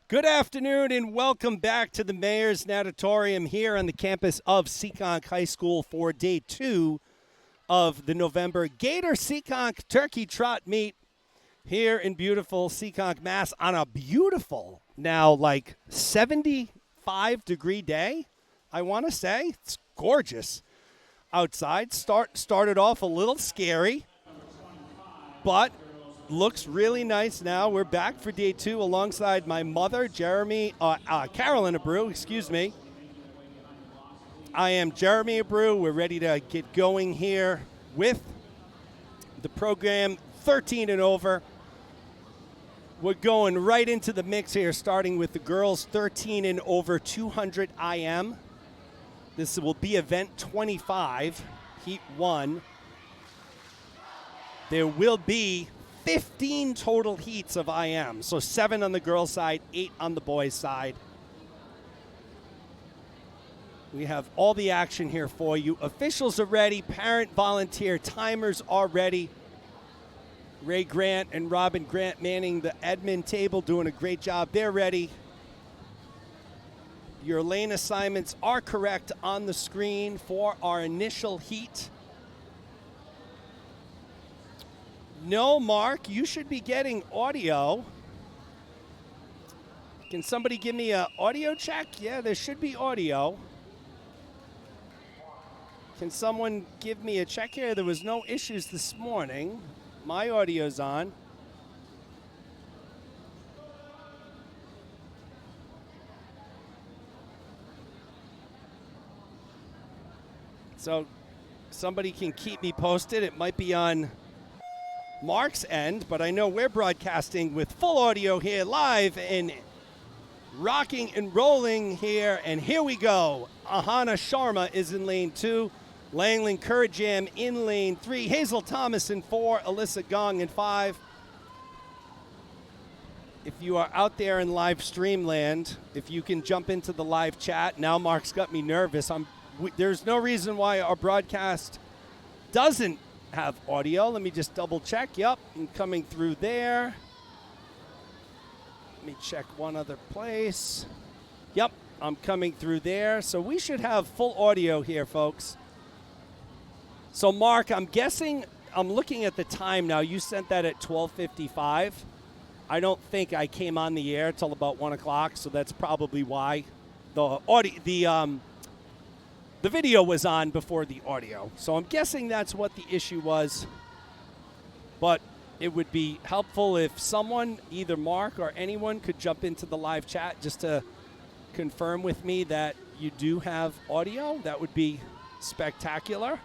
Good afternoon and welcome back to the Mayor's Natatorium here on the campus of Seekonk High School for day 2 of the November Gator Seekonk Turkey Trot Meet here in beautiful Seekonk, Mass on a beautiful, now like 75-degree day, I want to say. It's gorgeous outside. Started off a little scary, but looks really nice now. We're back for day 2 alongside my mother, Carolyn Abreu, excuse me. I am Jeremy Abreu. We're ready to get going here with the program 13 and over. We're going right into the mix here, starting with the girls 13 and over 200 IM. This will be event 25, heat 1. There will be 15 total heats of IM, so 7 on the girls' side, 8 on the boys' side. We have all the action here for you. Officials are ready, parent volunteer timers are ready. Ray Grant and Robin Grant manning the admin table, doing a great job. They're ready. Your lane assignments are correct on the screen for our initial heat. No, Mark, you should be getting audio. Can somebody give me an audio check? Yeah, there should be audio. Can someone give me a check here? There was no issues this morning. My audio's on. So somebody can keep me posted. It might be on Mark's end, but I know we're broadcasting with full audio here live and rocking and rolling here. And here we go. Ahana Sharma is in lane 2. Langland Kurajam in lane 3. Hazel Thomas in 4. Alyssa Gong in 5. If you are out there in live stream land, if you can jump into the live chat. Now Mark's got me nervous. There's no reason why our broadcast doesn't have audio. Let me just double check. Yep, I'm coming through there. Let me check one other place. Yep, I'm coming through there. So we should have full audio here, folks. So Mark, I'm guessing, I'm looking at the time now. You sent that at 12:55. I don't think I came on the air till about 1 o'clock, so that's probably why the video was on before the audio. So I'm guessing that's what the issue was. But it would be helpful if someone, either Mark or anyone, could jump into the live chat just to confirm with me that you do have audio. That would be spectacular.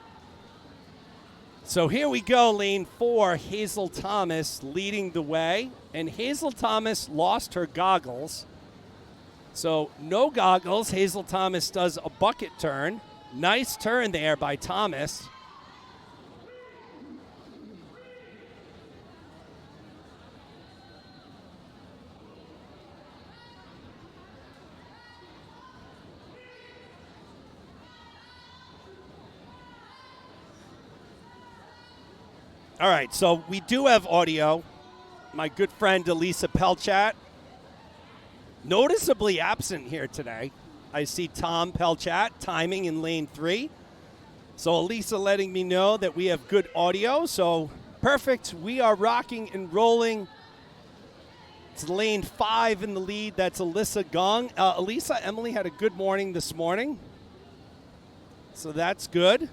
So here we go, lane 4, Hazel Thomas leading the way. And Hazel Thomas lost her goggles. So no goggles. Hazel Thomas does a bucket turn. Nice turn there by Thomas. All right, so we do have audio. My good friend Elisa Pelchat, noticeably absent here today. I see Tom Pelchat timing in lane 3. So Elisa letting me know that we have good audio. So perfect. We are rocking and rolling. It's lane 5 in the lead. That's Alyssa Gong. Elisa, Emily had a good morning this morning. So that's good.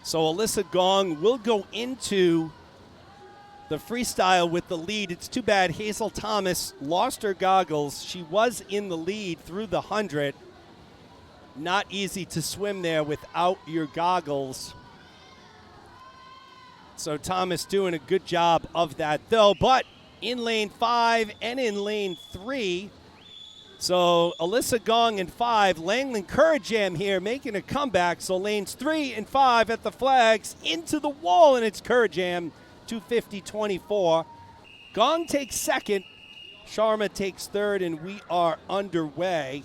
So Alyssa Gong will go into the freestyle with the lead. It's too bad Hazel Thomas lost her goggles. She was in the lead through the 100. Not easy to swim there without your goggles. So Thomas doing a good job of that though. But in lane 5 and in lane 3, so Alyssa Gong in 5, Langland Kurajam here making a comeback. So lanes 3 and 5 at the flags into the wall, and it's Kurajam. 250.24. Gong takes second. Sharma takes third, and we are underway.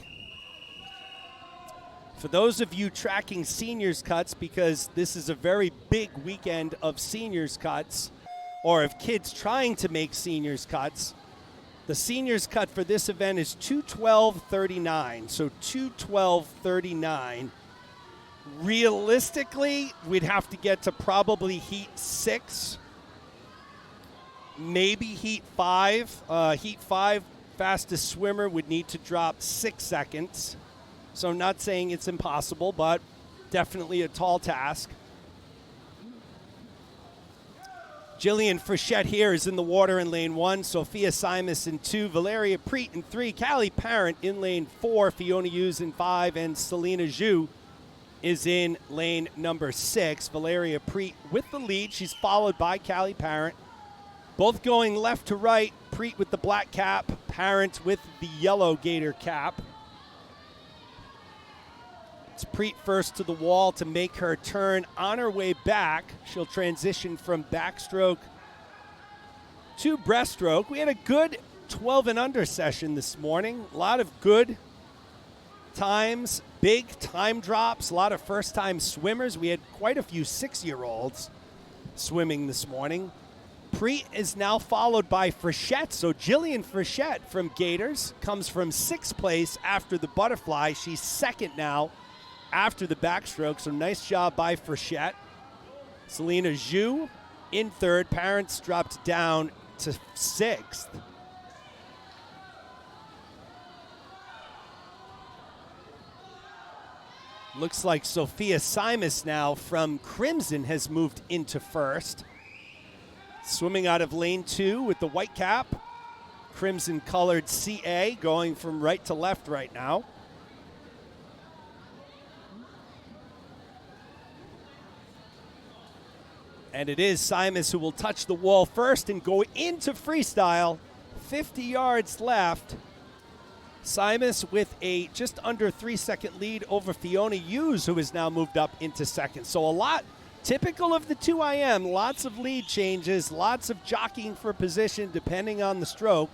For those of you tracking seniors cuts, because this is a very big weekend of seniors cuts, or of kids trying to make seniors cuts, the seniors cut for this event is 2:12:39. So 2:12:39. Realistically, we'd have to get to probably heat 6, maybe heat 5. Heat 5, fastest swimmer would need to drop 6 seconds. So I'm not saying it's impossible, but definitely a tall task. Jillian Frechette here is in the water in lane 1. Sophia Simas in 2. Valeria Preet in 3. Callie Parent in lane 4. Fiona Hughes in 5. And Selena Zhu is in lane number 6. Valeria Preet with the lead. She's followed by Callie Parent. Both going left to right. Preet with the black cap. Parent with the yellow gator cap. It's Preet first to the wall to make her turn. On her way back, she'll transition from backstroke to breaststroke. We had a good 12 and under session this morning. A lot of good times, big time drops, a lot of first-time swimmers. We had quite a few 6-year-olds swimming this morning. Preet is now followed by Frechette. So Jillian Frechette from Gators comes from 6th place after the butterfly. She's second now after the backstroke, so nice job by Frechette. Selena Zhu in 3rd. Parents dropped down to 6th. Looks like Sophia Simas now from Crimson has moved into 1st. Swimming out of lane 2 with the white cap. Crimson colored CA going from right to left right now. And it is Simas who will touch the wall first and go into freestyle. 50 yards left. Simas with a just under 3-second lead over Fiona Hughes, who has now moved up into 2nd. So a lot typical of the 2IM. Lots of lead changes, lots of jockeying for position depending on the stroke.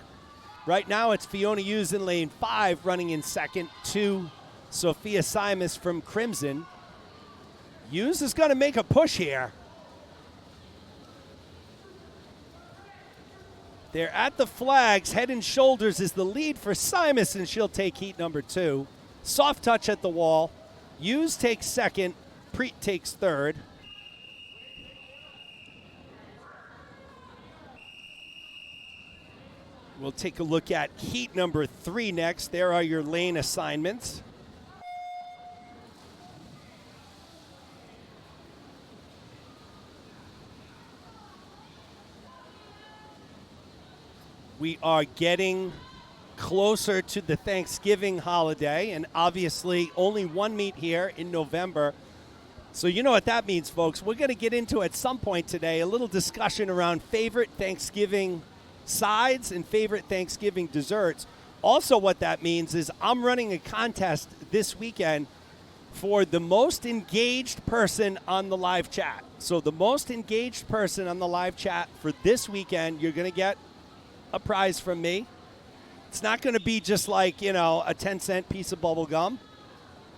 Right now it's Fiona Hughes in lane 5 running in 2nd to Sophia Simas from Crimson. Hughes is going to make a push here. They're at the flags. Head and Shoulders is the lead for Simas, and she'll take heat number 2. Soft touch at the wall. Hughes takes 2nd. Preet takes 3rd. We'll take a look at heat number 3 next. There are your lane assignments. We are getting closer to the Thanksgiving holiday, and obviously only one meet here in November. So you know what that means, folks. We're going to get into at some point today a little discussion around favorite Thanksgiving sides and favorite Thanksgiving desserts. Also what that means is I'm running a contest this weekend for the most engaged person on the live chat. So the most engaged person on the live chat for this weekend, you're going to get a prize from me. It's not going to be just like, a 10-cent piece of bubble gum.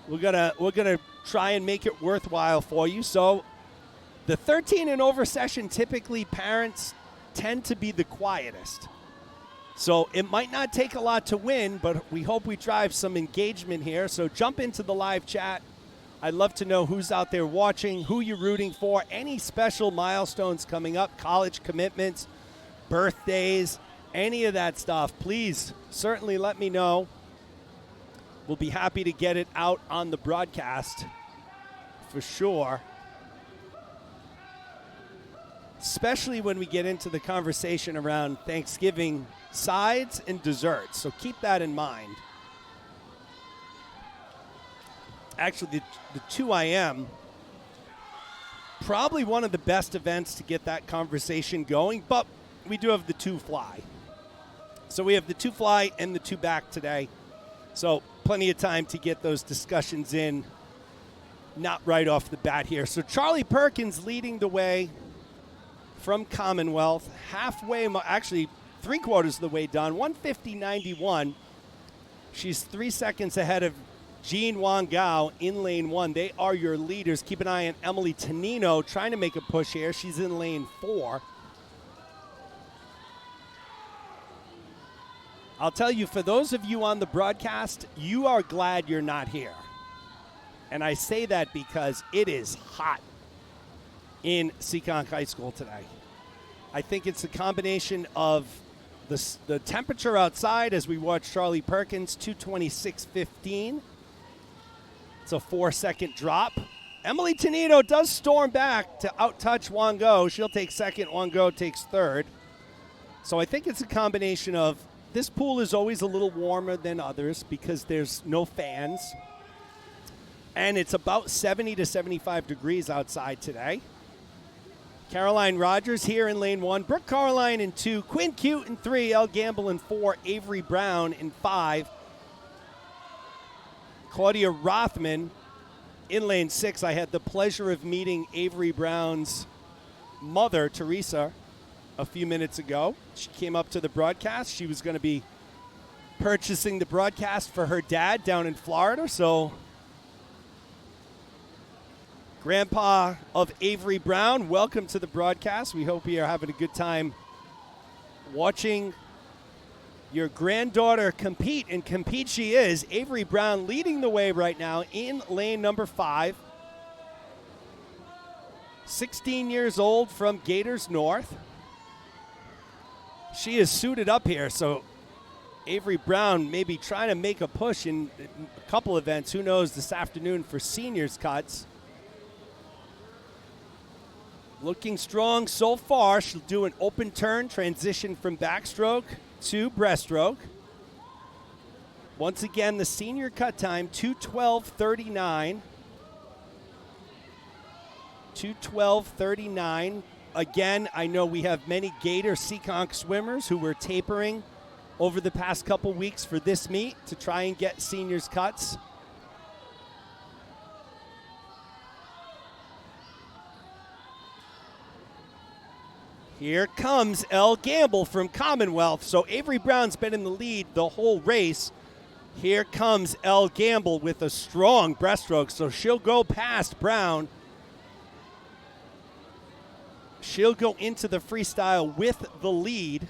We're gonna try and make it worthwhile for you. So the 13 and over session, typically parents tend to be the quietest. So it might not take a lot to win, but we hope we drive some engagement here. So jump into the live chat. I'd love to know who's out there watching, who you're rooting for, any special milestones coming up, college commitments, birthdays, any of that stuff. Please certainly let me know. We'll be happy to get it out on the broadcast for sure. Especially when we get into the conversation around Thanksgiving sides and desserts. So keep that in mind. Actually, the 2IM, probably one of the best events to get that conversation going, but we do have the 2 fly. So we have the 2 fly and the 2 back today. So plenty of time to get those discussions in, not right off the bat here. So Charlie Perkins leading the way from Commonwealth, halfway, actually 3/4 of the way done, 150.91. She's 3 seconds ahead of Jean Wang Gao in lane 1. They are your leaders. Keep an eye on Emily Tonino trying to make a push here. She's in lane 4. I'll tell you, for those of you on the broadcast, you are glad you're not here. And I say that because it is hot in Seekonk High School today. I think it's a combination of the temperature outside as we watch Charlie Perkins, 226.15. It's a 4-second drop. Emily Tonino does storm back to outtouch Wango. She'll take second. Wango takes third. So I think it's a combination of this pool is always a little warmer than others because there's no fans. And it's about 70 to 75 degrees outside today. Caroline Rogers here in lane 1. Brooke Caroline in 2. Quinn Cute in 3. Elle Gamble in 4. Avery Brown in 5. Claudia Rothman in lane 6. I had the pleasure of meeting Avery Brown's mother, Teresa, a few minutes ago. She came up to the broadcast. She was going to be purchasing the broadcast for her dad down in Florida. So Grandpa of Avery Brown, welcome to the broadcast. We hope you are having a good time watching your granddaughter compete, and compete she is. Avery Brown leading the way right now in lane number 5. 16 years old from Gators North. She is suited up here, so Avery Brown may be trying to make a push in a couple events. Who knows this afternoon for seniors cuts. Looking strong so far. She'll do an open turn, transition from backstroke to breaststroke. Once again, the senior cut time, 2:12.39. 2:12.39. Again, I know we have many Gator Seekonk swimmers who were tapering over the past couple weeks for this meet to try and get seniors cuts. Here comes Elle Gamble from Commonwealth. So Avery Brown's been in the lead the whole race. Here comes Elle Gamble with a strong breaststroke. So she'll go past Brown. She'll go into the freestyle with the lead.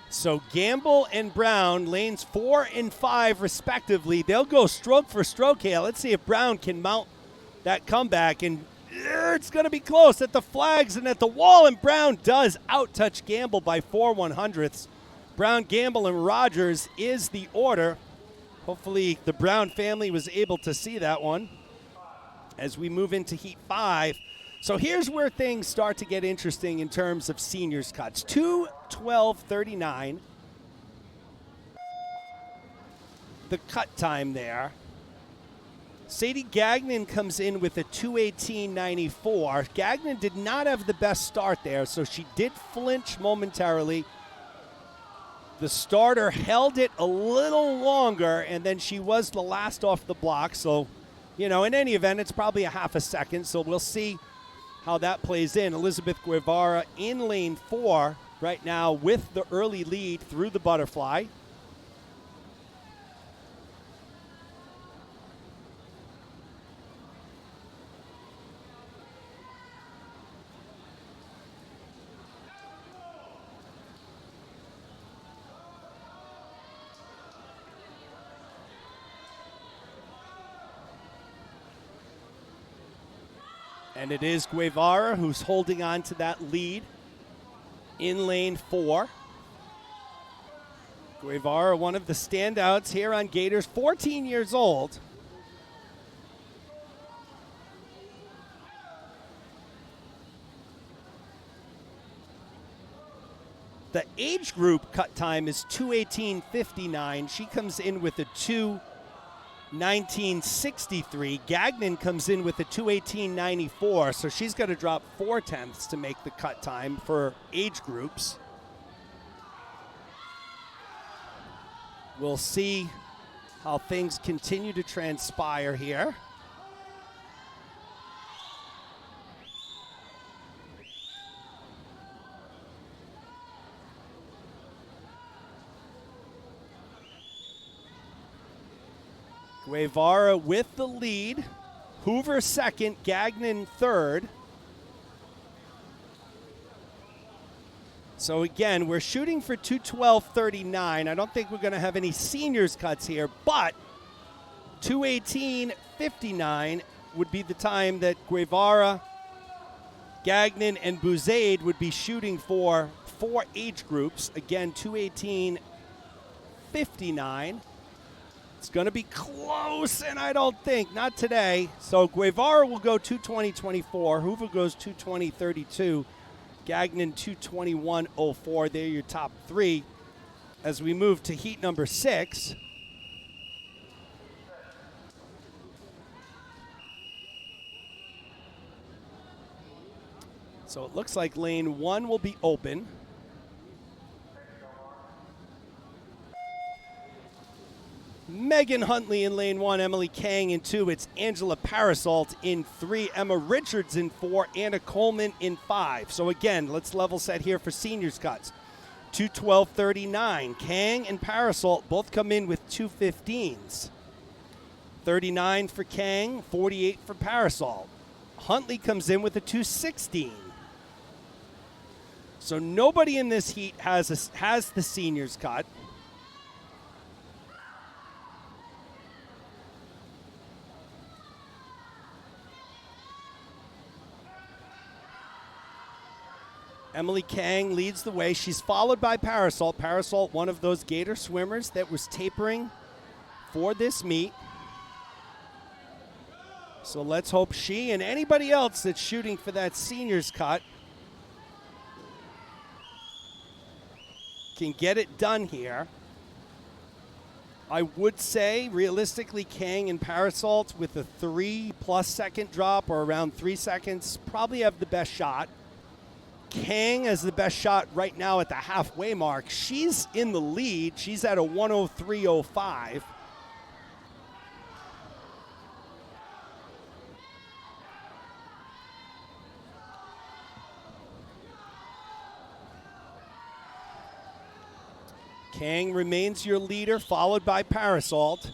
So Gamble and Brown, lanes 4 and 5 respectively. They'll go stroke for stroke here. Let's see if Brown can mount that comeback. And it's going to be close at the flags and at the wall. And Brown does outtouch Gamble by 4/100ths. Brown, Gamble, and Rogers is the order. Hopefully the Brown family was able to see that one as we move into Heat 5. So here's where things start to get interesting in terms of seniors cuts. 2:12.39. The cut time there. Sadie Gagnon comes in with a 2:18.94. Gagnon did not have the best start there, so she did flinch momentarily. The starter held it a little longer, and then she was the last off the block. So, you know, in any event, it's probably a half a second, so we'll see how that plays in. Elizabeth Guevara in lane 4 right now with the early lead through the butterfly. And it is Guevara who's holding on to that lead in lane 4. Guevara, one of the standouts here on Gators, 14 years old. The age group cut time is 2:18.59. She comes in with a 2:19.63. Gagnon comes in with a 2:18.94, so she's got to drop 4/10 to make the cut time for age groups. We'll see how things continue to transpire here. Guevara with the lead. Hoover second, Gagnon third. So again, we're shooting for 2:12.39. I don't think we're going to have any seniors cuts here, but 2:18.59 would be the time that Guevara, Gagnon, and Bouzaid would be shooting for 4 age groups. Again, 2:18.59. It's going to be close, and I don't think, not today. So Guevara will go 2:20.24. Hoover goes 2:20.32. Gagnon 2:21.04. They're your top 3. As we move to heat number 6. So it looks like lane 1 will be open. Megan Huntley in lane 1, Emily Kang in 2. It's Angela Parasolt in 3, Emma Richards in 4, Anna Coleman in 5. So again, let's level set here for seniors cuts. 2:12.39. Kang and Parasolt both come in with 2:15s. 39 for Kang, 48 for Parasolt. Huntley comes in with a 2:16. So nobody in this heat has the seniors cut. Emily Kang leads the way. She's followed by Parasolt. Parasolt, one of those Gator swimmers that was tapering for this meet. So let's hope she and anybody else that's shooting for that seniors cut can get it done here. I would say, realistically, Kang and Parasolt with a 3+ second drop or around 3 seconds probably have the best shot. Kang has the best shot right now at the halfway mark. She's in the lead. She's at a 1:03.05. Kang remains your leader, followed by Parasolt.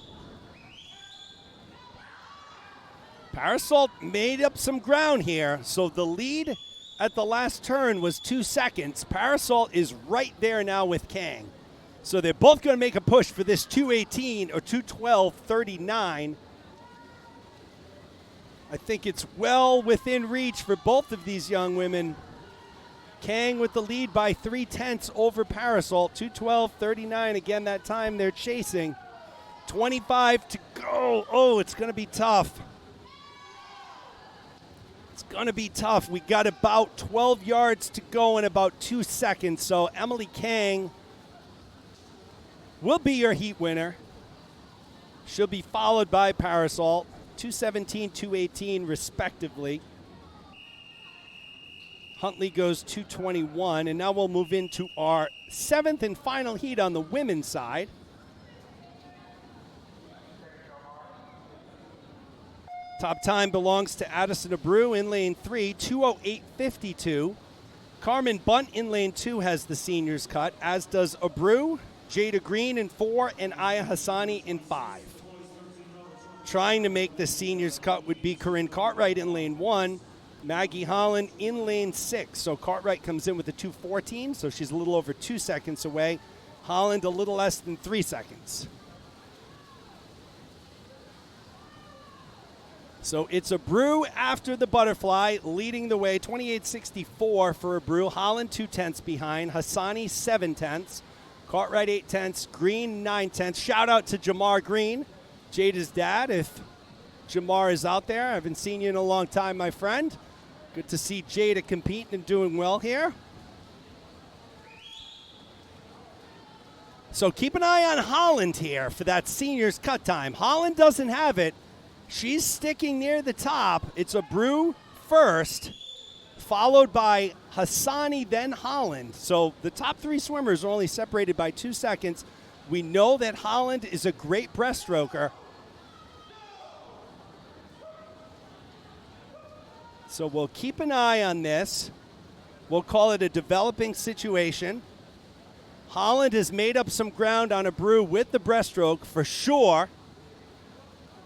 Parasolt made up some ground here, so the lead at the last turn was 2 seconds. Parasolt is right there now with Kang. So they're both going to make a push for this 2:18 or 2:12.39. I think it's well within reach for both of these young women. Kang with the lead by 0.3 over Parasolt. 2:12.39. Again, that time they're chasing. 25 to go. Oh, it's going to be tough. Going to be tough. We got about 12 yards to go in about 2 seconds. So Emily Kang will be your heat winner. She'll be followed by Parasolt, 2:17, 2:18 respectively. Huntley goes 2:21, and now we'll move into our 7th and final heat on the women's side. Top time belongs to Addison Abreu in lane 3, 2:08.52. Carmen Bunt in lane 2 has the seniors cut, as does Abreu, Jada Green in 4, and Aya Hassani in 5. Trying to make the seniors cut would be Corinne Cartwright in lane 1, Maggie Holland in lane 6. So Cartwright comes in with a 2:14, so she's a little over 2 seconds away. Holland a little less than 3 seconds. So it's Abreu after the butterfly, leading the way, 28.64 for Abreu. Holland 0.2 behind. Hassani 0.7. Cartwright 0.8. Green 0.9. Shout out to Jamar Green, Jada's dad. If Jamar is out there, I haven't seen you in a long time, my friend. Good to see Jada competing and doing well here. So keep an eye on Holland here for that seniors cut time. Holland doesn't have it. She's sticking near the top. It's Abreu first, followed by Hassani, then Holland. So the top 3 swimmers are only separated by 2 seconds. We know that Holland is a great breaststroker. So we'll keep an eye on this. We'll call it a developing situation. Holland has made up some ground on Abreu with the breaststroke for sure.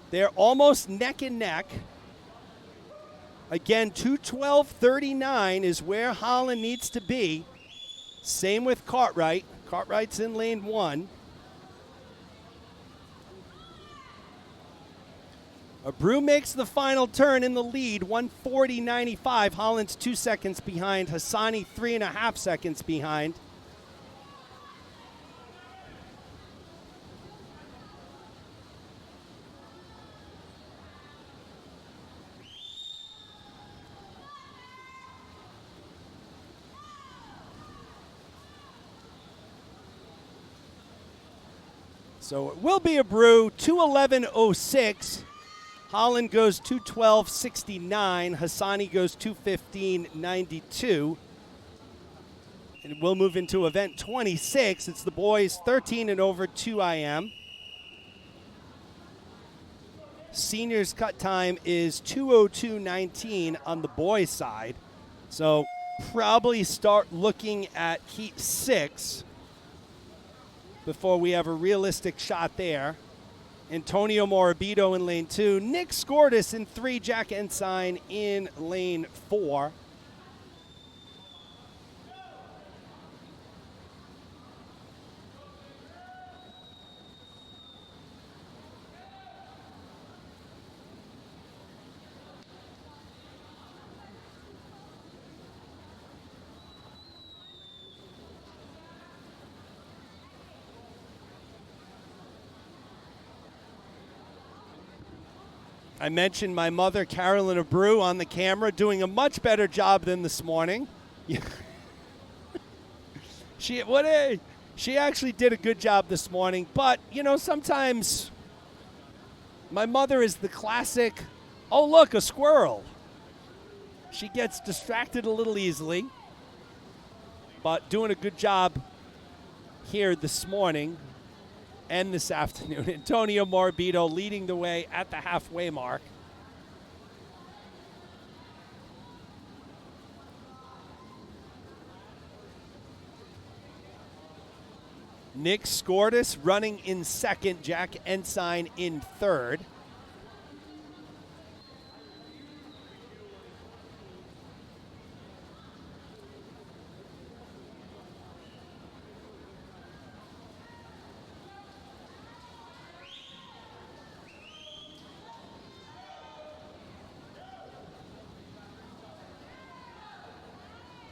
They're almost neck and neck. Again, 2:12.39 is where Holland needs to be. Same with Cartwright. Cartwright's in lane 1. Abreu makes the final turn in the lead, 1:40.95. Holland's 2 seconds behind. Hassani 3.5 seconds behind. So it will be Abreu, 2:11.06. Holland goes 2:12.69. Hassani goes 2:15.92. And we'll move into event 26. It's the boys 13 and over 2 IM. Seniors cut time is 2:02.19 on the boys' side. So probably start looking at heat 6 before we have a realistic shot there. Antonio Morabito in lane 2. Nick Skordas in 3. Jack Ensign in lane 4. I mentioned my mother, Carolyn Abreu, on the camera, doing a much better job than this morning. She actually did a good job this morning, but, you know, sometimes my mother is the classic, oh, look, a squirrel. She gets distracted a little easily, but doing a good job here this morning and this afternoon. Antonio Morabito leading the way at the halfway mark. Nick Skordas running in second. Jack Ensign in third.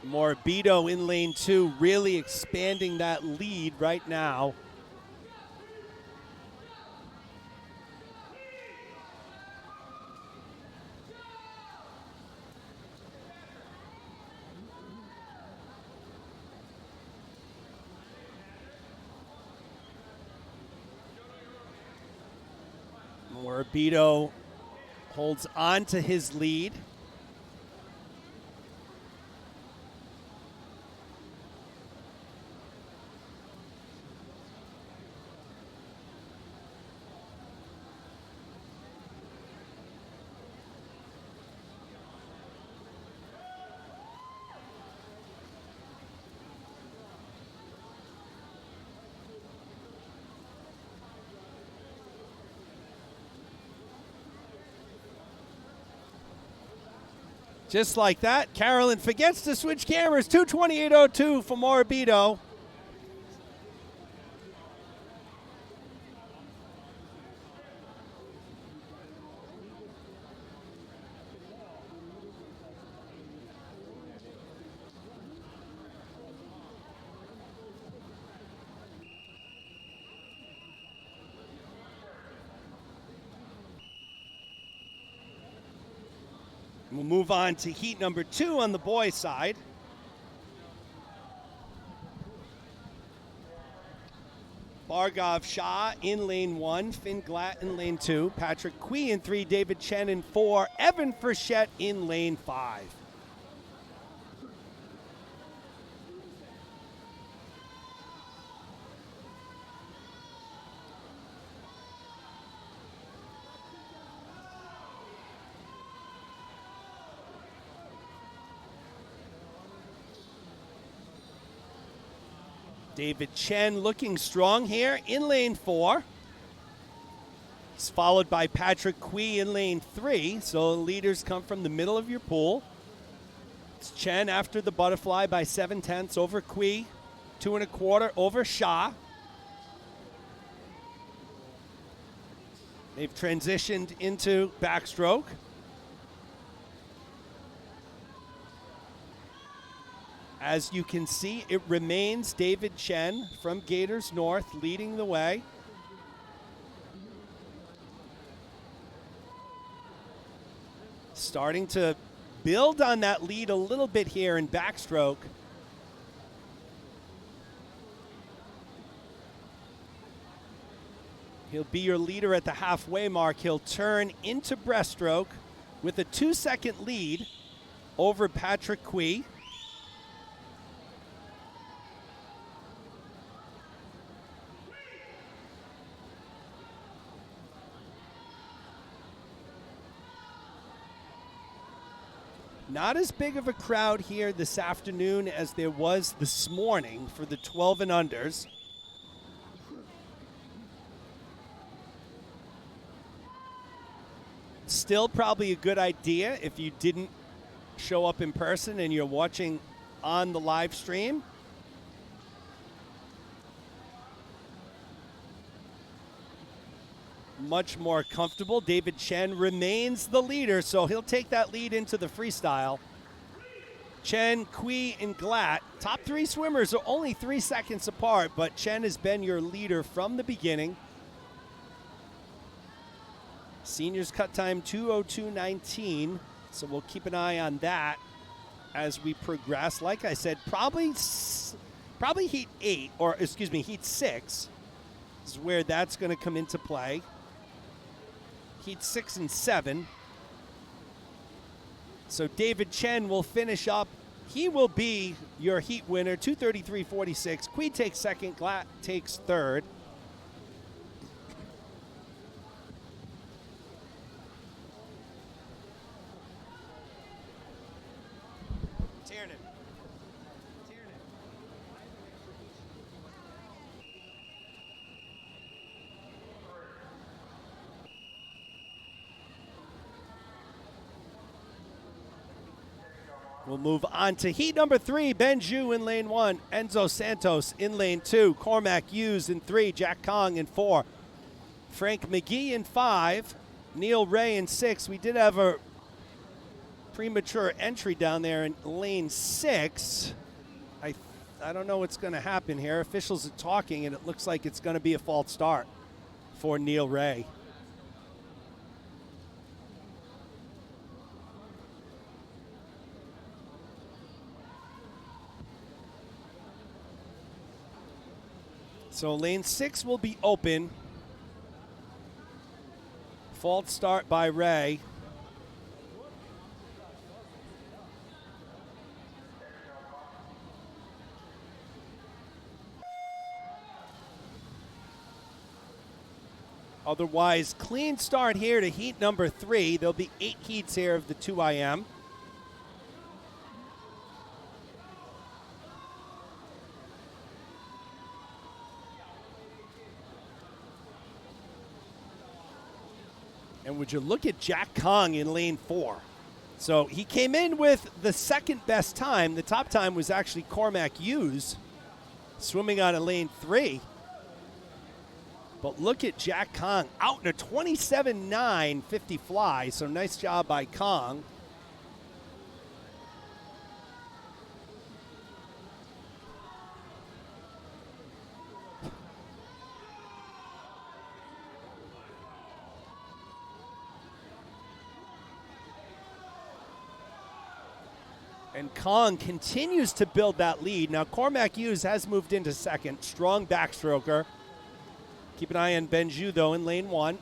Morabito in lane 2, really expanding that lead right now. Morabito holds on to his lead. Just like that, Carolyn forgets to switch cameras. 2:28.02 for Morabito. We'll move on to heat number 2 on the boys' side. Bhargav Shah in lane 1, Finn Glatt in lane 2, Patrick Quee in 3, David Chen in 4, Evan Frechette in lane 5. David Chen looking strong here in lane 4. He's followed by Patrick Quee in lane 3. So the leaders come from the middle of your pool. It's Chen after the butterfly by 7/10 over Quee, 2 1/4 over Shah. They've transitioned into backstroke. As you can see, it remains David Chen from Gators North leading the way. Starting to build on that lead a little bit here in backstroke. He'll be your leader at the halfway mark. He'll turn into breaststroke with a 2-second lead over Patrick Quee. Not as big of a crowd here this afternoon as there was this morning for the 12 and unders. Still probably a good idea if you didn't show up in person and you're watching on the live stream. Much more comfortable. David Chen remains the leader, so he'll take that lead into the freestyle. Chen, Quee, and Glatt, top 3 swimmers are only 3 seconds apart, but Chen has been your leader from the beginning. Seniors cut time 2:02.19, so we'll keep an eye on that as we progress. Like I said, probably heat 8, or excuse me, heat 6 is where that's going to come into play. Heat 6 and 7. So David Chen will finish up. He will be your heat winner, 2:33.46. Quee takes second, Glatt takes third. We'll move on to heat number 3. Benju in lane 1. Enzo Santos in lane 2. Cormac Hughes in 3. Jack Kong in 4. Frank McGee in 5. Neil Ray in 6. We did have a premature entry down there in lane 6. I don't know what's going to happen here. Officials are talking, and it looks like it's going to be a false start for Neil Ray. So lane 6 will be open. False start by Ray. Otherwise, clean start here to heat number 3. There'll be 8 heats here of the 2IM. And would you look at Jack Kong in lane 4? So he came in with the second best time. The top time was actually Cormac Hughes, swimming on a lane 3. But look at Jack Kong out in a 27.9 50 fly. So nice job by Kong. And Kong continues to build that lead. Now, Cormac Hughes has moved into second. Strong backstroker. Keep an eye on Benju, though, in lane 1.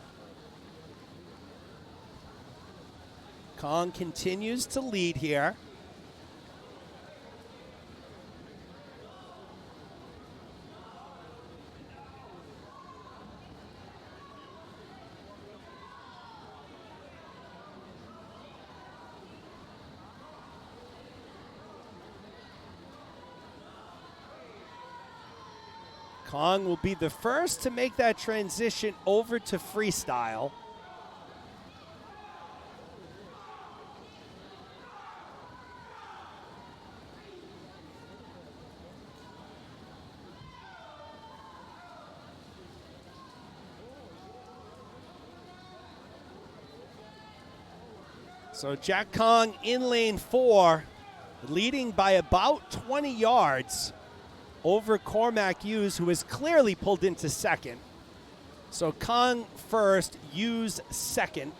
Kong continues to lead here. Kong will be the first to make that transition over to freestyle. So Jack Kong in lane 4, leading by about 20 yards over Cormac Hughes, who is clearly pulled into second. So Kong first, Hughes second.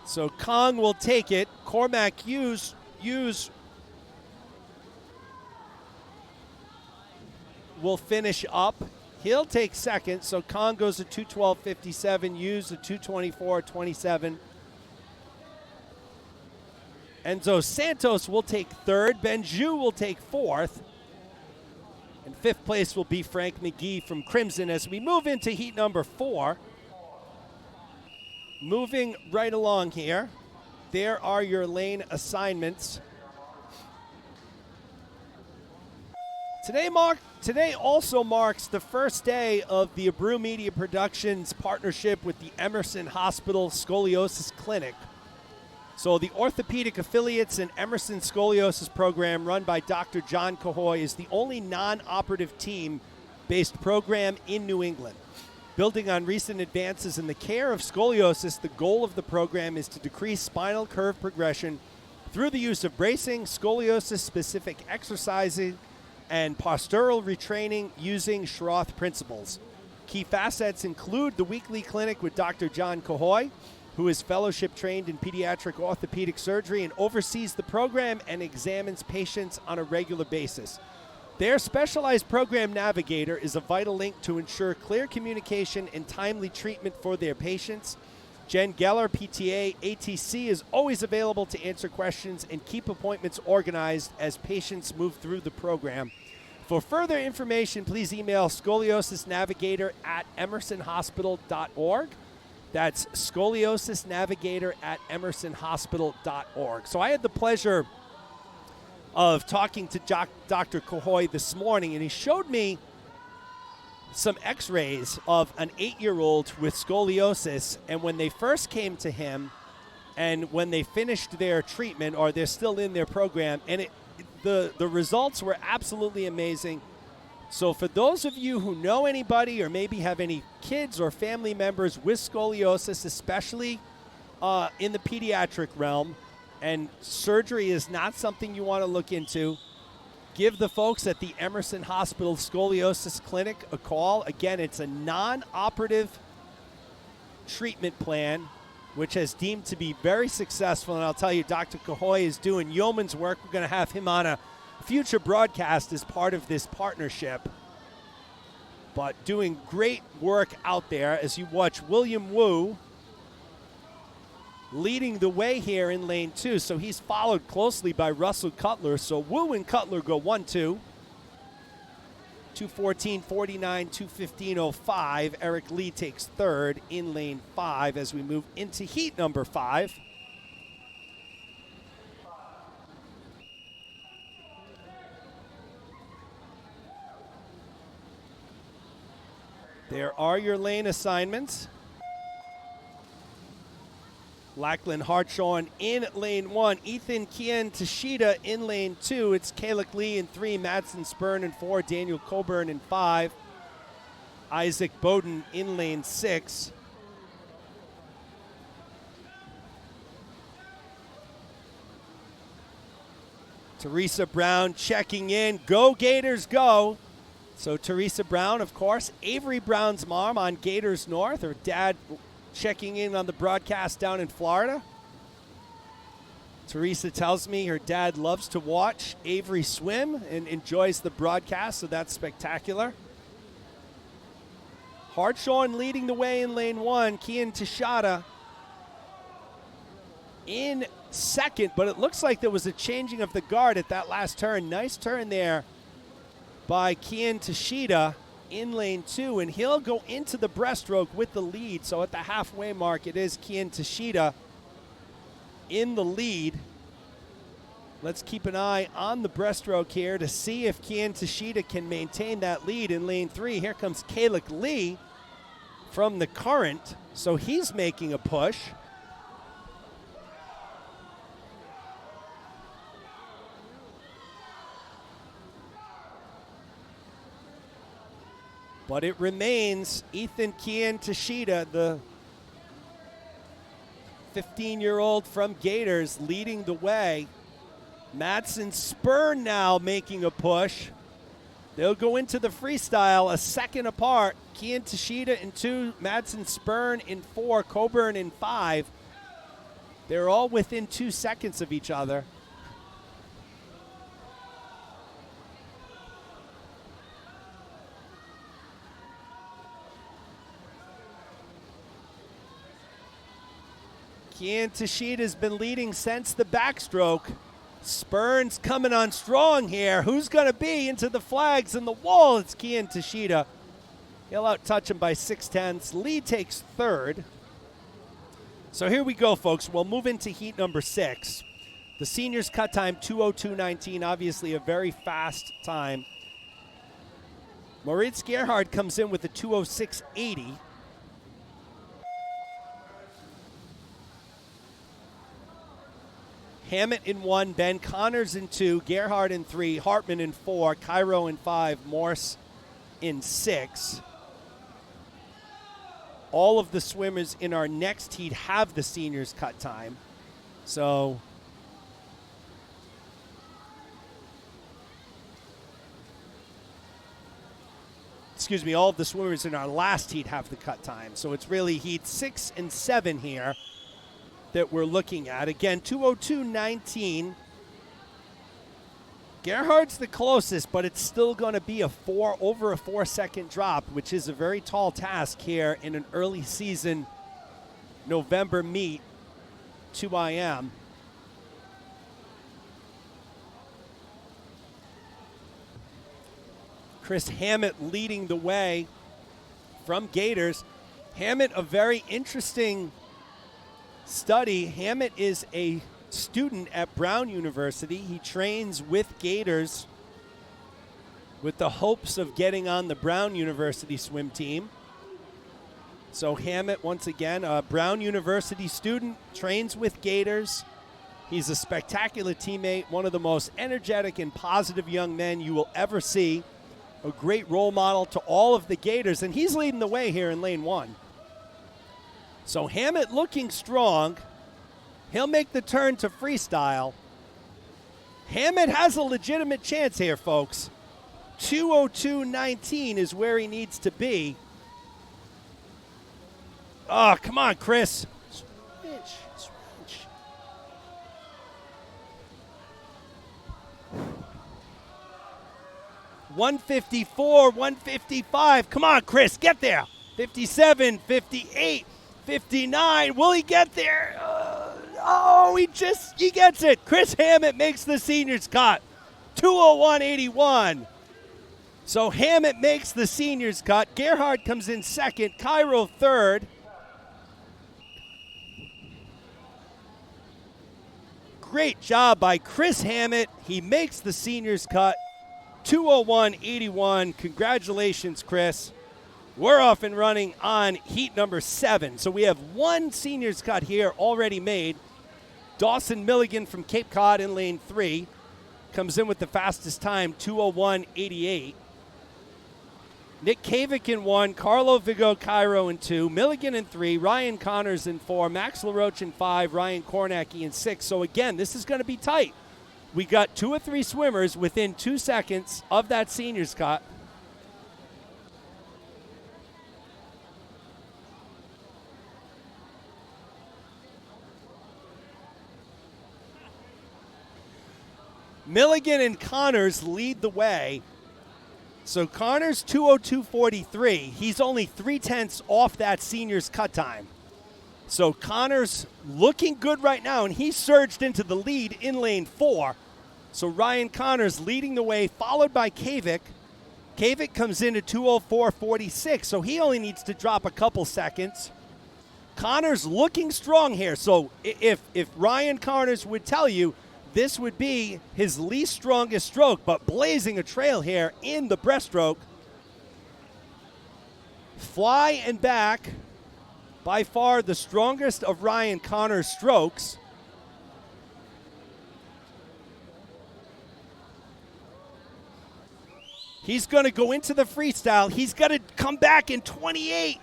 So Kong will take it. Cormac Hughes will finish up. He'll take second, so Kong goes to 2:12.57, Hughes to 2:24.27. Enzo Santos will take third. Benjou will take fourth. And fifth place will be Frank McGee from Crimson as we move into heat number 4. Moving right along here, there are your lane assignments. Today also marks the first day of the Abreu Media Productions partnership with the Emerson Hospital Scoliosis Clinic. So the orthopedic affiliates and Emerson Scoliosis program run by Dr. John Cahoy is the only non-operative team-based program in New England. Building on recent advances in the care of scoliosis, the goal of the program is to decrease spinal curve progression through the use of bracing, scoliosis-specific exercising, and postural retraining using Schroth principles. Key facets include the weekly clinic with Dr. John Cahoy, who is fellowship trained in pediatric orthopedic surgery and oversees the program and examines patients on a regular basis. Their specialized program navigator is a vital link to ensure clear communication and timely treatment for their patients. Jen Geller, PTA, ATC, is always available to answer questions and keep appointments organized as patients move through the program. For further information, please email scoliosisnavigator@emersonhospital.org. That's scoliosisnavigator@emersonhospital.org. So I had the pleasure of talking to Dr. Cahoy this morning, and he showed me some x-rays of an 8-year-old with scoliosis, and when they first came to him and when they finished their treatment, or they're still in their program, and the results were absolutely amazing. So for those of you who know anybody or maybe have any kids or family members with scoliosis, especially in the pediatric realm, and surgery is not something you want to look into, give the folks at the Emerson Hospital Scoliosis Clinic a call. Again, it's a non-operative treatment plan, which has deemed to be very successful. And I'll tell you, Dr. Cahoy is doing yeoman's work. We're going to have him on a future broadcast as part of this partnership. But doing great work out there as you watch William Wu leading the way here in lane 2. So he's followed closely by Russell Cutler. So Wu and Cutler go 1-2. 2:14.49, 2:15.05. Eric Lee takes third in lane 5 as we move into heat number 5. There are your lane assignments. Lachlan Hartshorn in lane 1. Ethan Kien Tashida in lane 2. It's Kalik Lee in 3. Madsen Spurn in 4. Daniel Coburn in 5. Isaac Bowden in lane 6. Teresa Brown checking in. Go Gators, go. So Teresa Brown, of course, Avery Brown's mom on Gators North. Her dad checking in on the broadcast down in Florida. Teresa tells me her dad loves to watch Avery swim and enjoys the broadcast, so that's spectacular. Hartshorn leading the way in lane 1. Kian Tashada in second, but it looks like there was a changing of the guard at that last turn. Nice turn there by Kian Tashida in lane 2, and he'll go into the breaststroke with the lead. So at the halfway mark, it is Kian Tashida in the lead. Let's keep an eye on the breaststroke here to see if Kian Tashida can maintain that lead in lane 3. Here comes Kalik Lee from the current, so he's making a push. But it remains Ethan Kian Tashida, the 15-year-old from Gators, leading the way. Madsen Spurn now making a push. They'll go into the freestyle a second apart. Kian Tashida in 2, Madsen Spurn in 4, Coburn in 5. They're all within 2 seconds of each other. Kian Tashida's been leading since the backstroke. Spurn's coming on strong here. Who's going to be into the flags and the wall? It's Kian Tashida. He'll out-touch him by 0.6. Lee takes 3rd. So here we go, folks. We'll move into heat number 6. The seniors' cut time, 2:02.19. Obviously a very fast time. Moritz Gerhard comes in with a 2:06.80. Hammett in 1, Ben Connors in 2, Gerhard in 3, Hartman in 4, Cairo in 5, Morse in 6. All of the swimmers in our next heat have the seniors' cut time. So all of the swimmers in our last heat have the cut time. So it's really heat 6 and 7 here that we're looking at. Again, 2:02.19. Gerhard's the closest, but it's still going to be over a 4-second drop, which is a very tall task here in an early season November meet, 2IM. Chris Hammett leading the way from Gators. Hammett, a very interesting study. Hammett is a student at Brown University. He trains with Gators with the hopes of getting on the Brown University swim team. So Hammett, once again, a Brown University student, trains with Gators. He's a spectacular teammate, one of the most energetic and positive young men you will ever see. A great role model to all of the Gators, and he's leading the way here in lane 1. So Hammett looking strong. He'll make the turn to freestyle. Hammett has a legitimate chance here, folks. 2:02.19 is where he needs to be. Oh, come on, Chris. Switch. 154, 155. Come on, Chris, get there. 57, 58. 59, will he get there? He gets it. Chris Hammett makes the seniors cut. 2:01.81. So Hammett makes the seniors cut. Gerhard comes in 2nd, Cairo 3rd. Great job by Chris Hammett. He makes the seniors cut. 2:01.81. Congratulations, Chris. We're off and running on heat number 7. So we have 1 seniors cut here already made. Dawson Milligan from Cape Cod in lane 3 comes in with the fastest time, 2:01.88. Nick Kavik in 1, Carlo Vigo Cairo in 2, Milligan in 3, Ryan Connors in 4, Max LaRoche in 5, Ryan Kornacki in 6. So again, this is going to be tight. We got 2 or 3 swimmers within 2 seconds of that seniors cut. Milligan and Connors lead the way. So Connors 2:02.43. He's only 0.3 off that senior's cut time. So Connors looking good right now, and he surged into the lead in lane 4. So Ryan Connors leading the way, followed by Kavik. Kavik comes in at 2:04.46, so he only needs to drop a couple seconds. Connors looking strong here. So if Ryan Connors would tell you this would be his least strongest stroke, but blazing a trail here in the breaststroke. Fly and back, by far the strongest of Ryan Connors' strokes. He's going to go into the freestyle. He's got to come back in 28.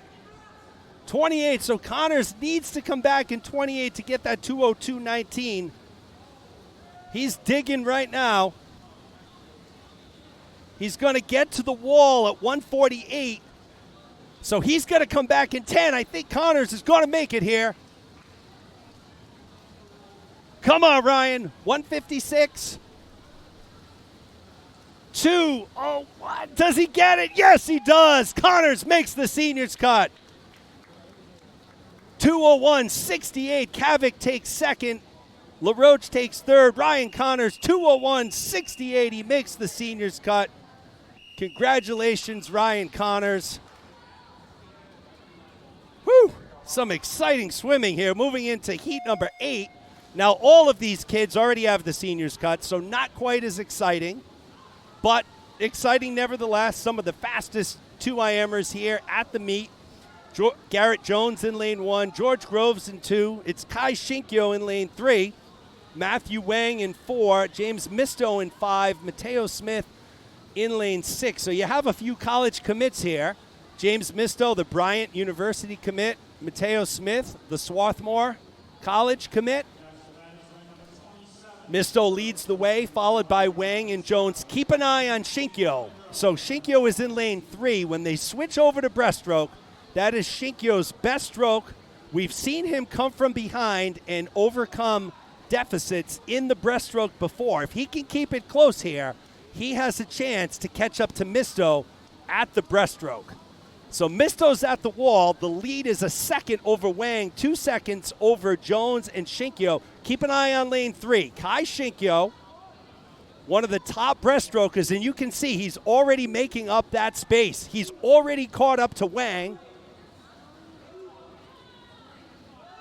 28, so Connors needs to come back in 28 to get that 2:02.19. He's digging right now. He's going to get to the wall at 1:48. So he's going to come back in 10. I think Connors is going to make it here. Come on, Ryan. 1:56. 2. Oh, what? Does he get it? Yes, he does. Connors makes the seniors cut. 2:01.68. Kavik takes second. LaRoche takes third. Ryan Connors, 2:01.68. He makes the seniors cut. Congratulations, Ryan Connors. Whew, some exciting swimming here. Moving into heat number 8. Now, all of these kids already have the seniors cut, so not quite as exciting, but exciting nevertheless. Some of the fastest 2IMers here at the meet. Garrett Jones in lane 1, George Groves in 2. It's Kai Shinkyo in lane 3, Matthew Wang in 4, James Misto in 5, Mateo Smith in lane 6. So you have a few college commits here. James Misto, the Bryant University commit. Mateo Smith, the Swarthmore College commit. Misto leads the way, followed by Wang and Jones. Keep an eye on Shinkyo. So Shinkyo is in lane 3. When they switch over to breaststroke, that is Shinkyo's best stroke. We've seen him come from behind and overcome deficits in the breaststroke before. If he can keep it close here, he has a chance to catch up to Misto at the breaststroke. So Misto's at the wall. The lead is a second over Wang, 2 seconds over Jones and Shinkyo. Keep an eye on lane 3. Kai Shinkyo, one of the top breaststrokers, and you can see he's already making up that space. He's already caught up to Wang.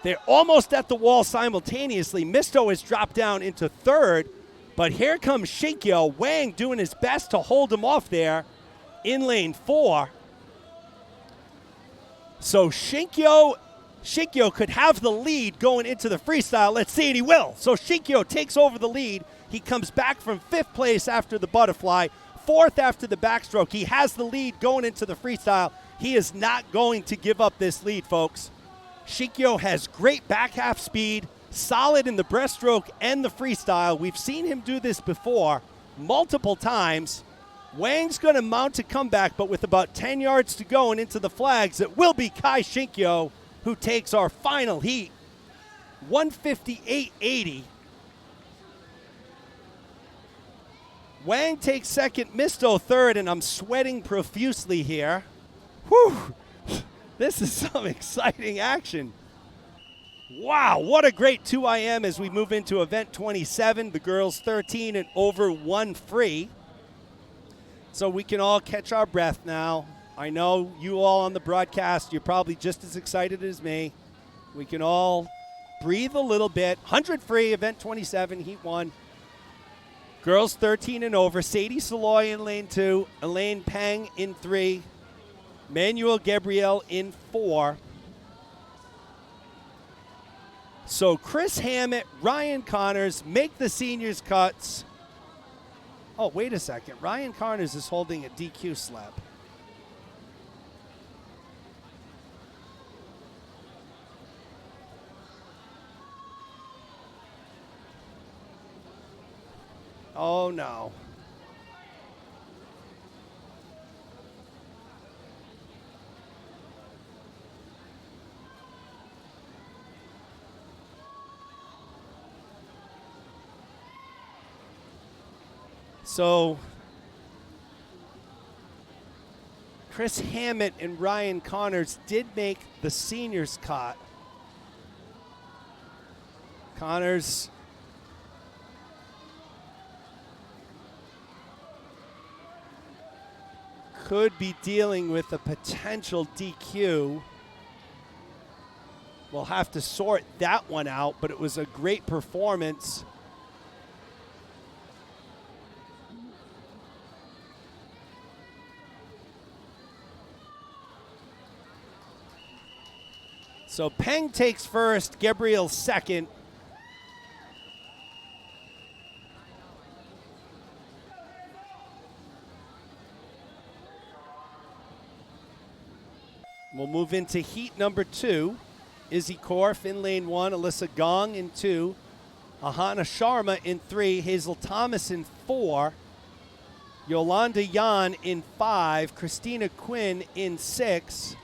They're almost at the wall simultaneously. Misto has dropped down into third, but here comes Shinkyo. Wang doing his best to hold him off there in lane 4. So Shinkyo could have the lead going into the freestyle. Let's see it, he will. So Shinkyo takes over the lead. He comes back from 5th place after the butterfly, 4th after the backstroke. He has the lead going into the freestyle. He is not going to give up this lead, folks. Shinkyo has great back half speed, solid in the breaststroke and the freestyle. We've seen him do this before multiple times. Wang's going to mount a comeback, but with about 10 yards to go and into the flags, it will be Kai Shinkyo who takes our final heat. 158.80. Wang takes second, Misto third, and I'm sweating profusely here. Whew. This is some exciting action. Wow, what a great 2IM as we move into event 27. The girls 13 and over 1 free. So we can all catch our breath now. I know you all on the broadcast, you're probably just as excited as me. We can all breathe a little bit. 100 free, event 27, heat 1. Girls 13 and over. Sadie Saloy in lane 2. Elaine Peng in 3. Manuel Gabriel in 4. So Chris Hammett, Ryan Connors make the seniors cuts. Oh, wait a second. Ryan Connors is holding a DQ slap. Oh, no. So Chris Hammett and Ryan Connors did make the seniors cut. Connors could be dealing with a potential DQ. We'll have to sort that one out, but it was a great performance. So Peng takes first, Gabriel second. We'll move into heat number 2. Izzy Korf in lane 1, Alyssa Gong in 2, Ahana Sharma in 3, Hazel Thomas in 4, Yolanda Yan in 5, Christina Quinn in 6,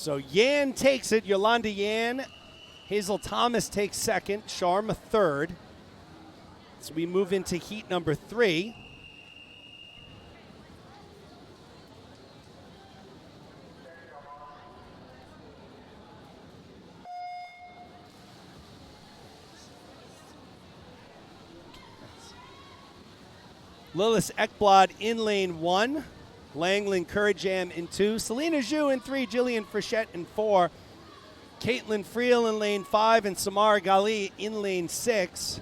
So Yan takes it, Yolanda Yan. Hazel Thomas takes second, Sharma third. So we move into heat number 3. Lilith Ekblad in lane 1. Langlin Kurajam in 2. Selena Zhu in 3. Jillian Frechette in 4. Caitlin Friel in lane 5. And Samara Gali in lane 6.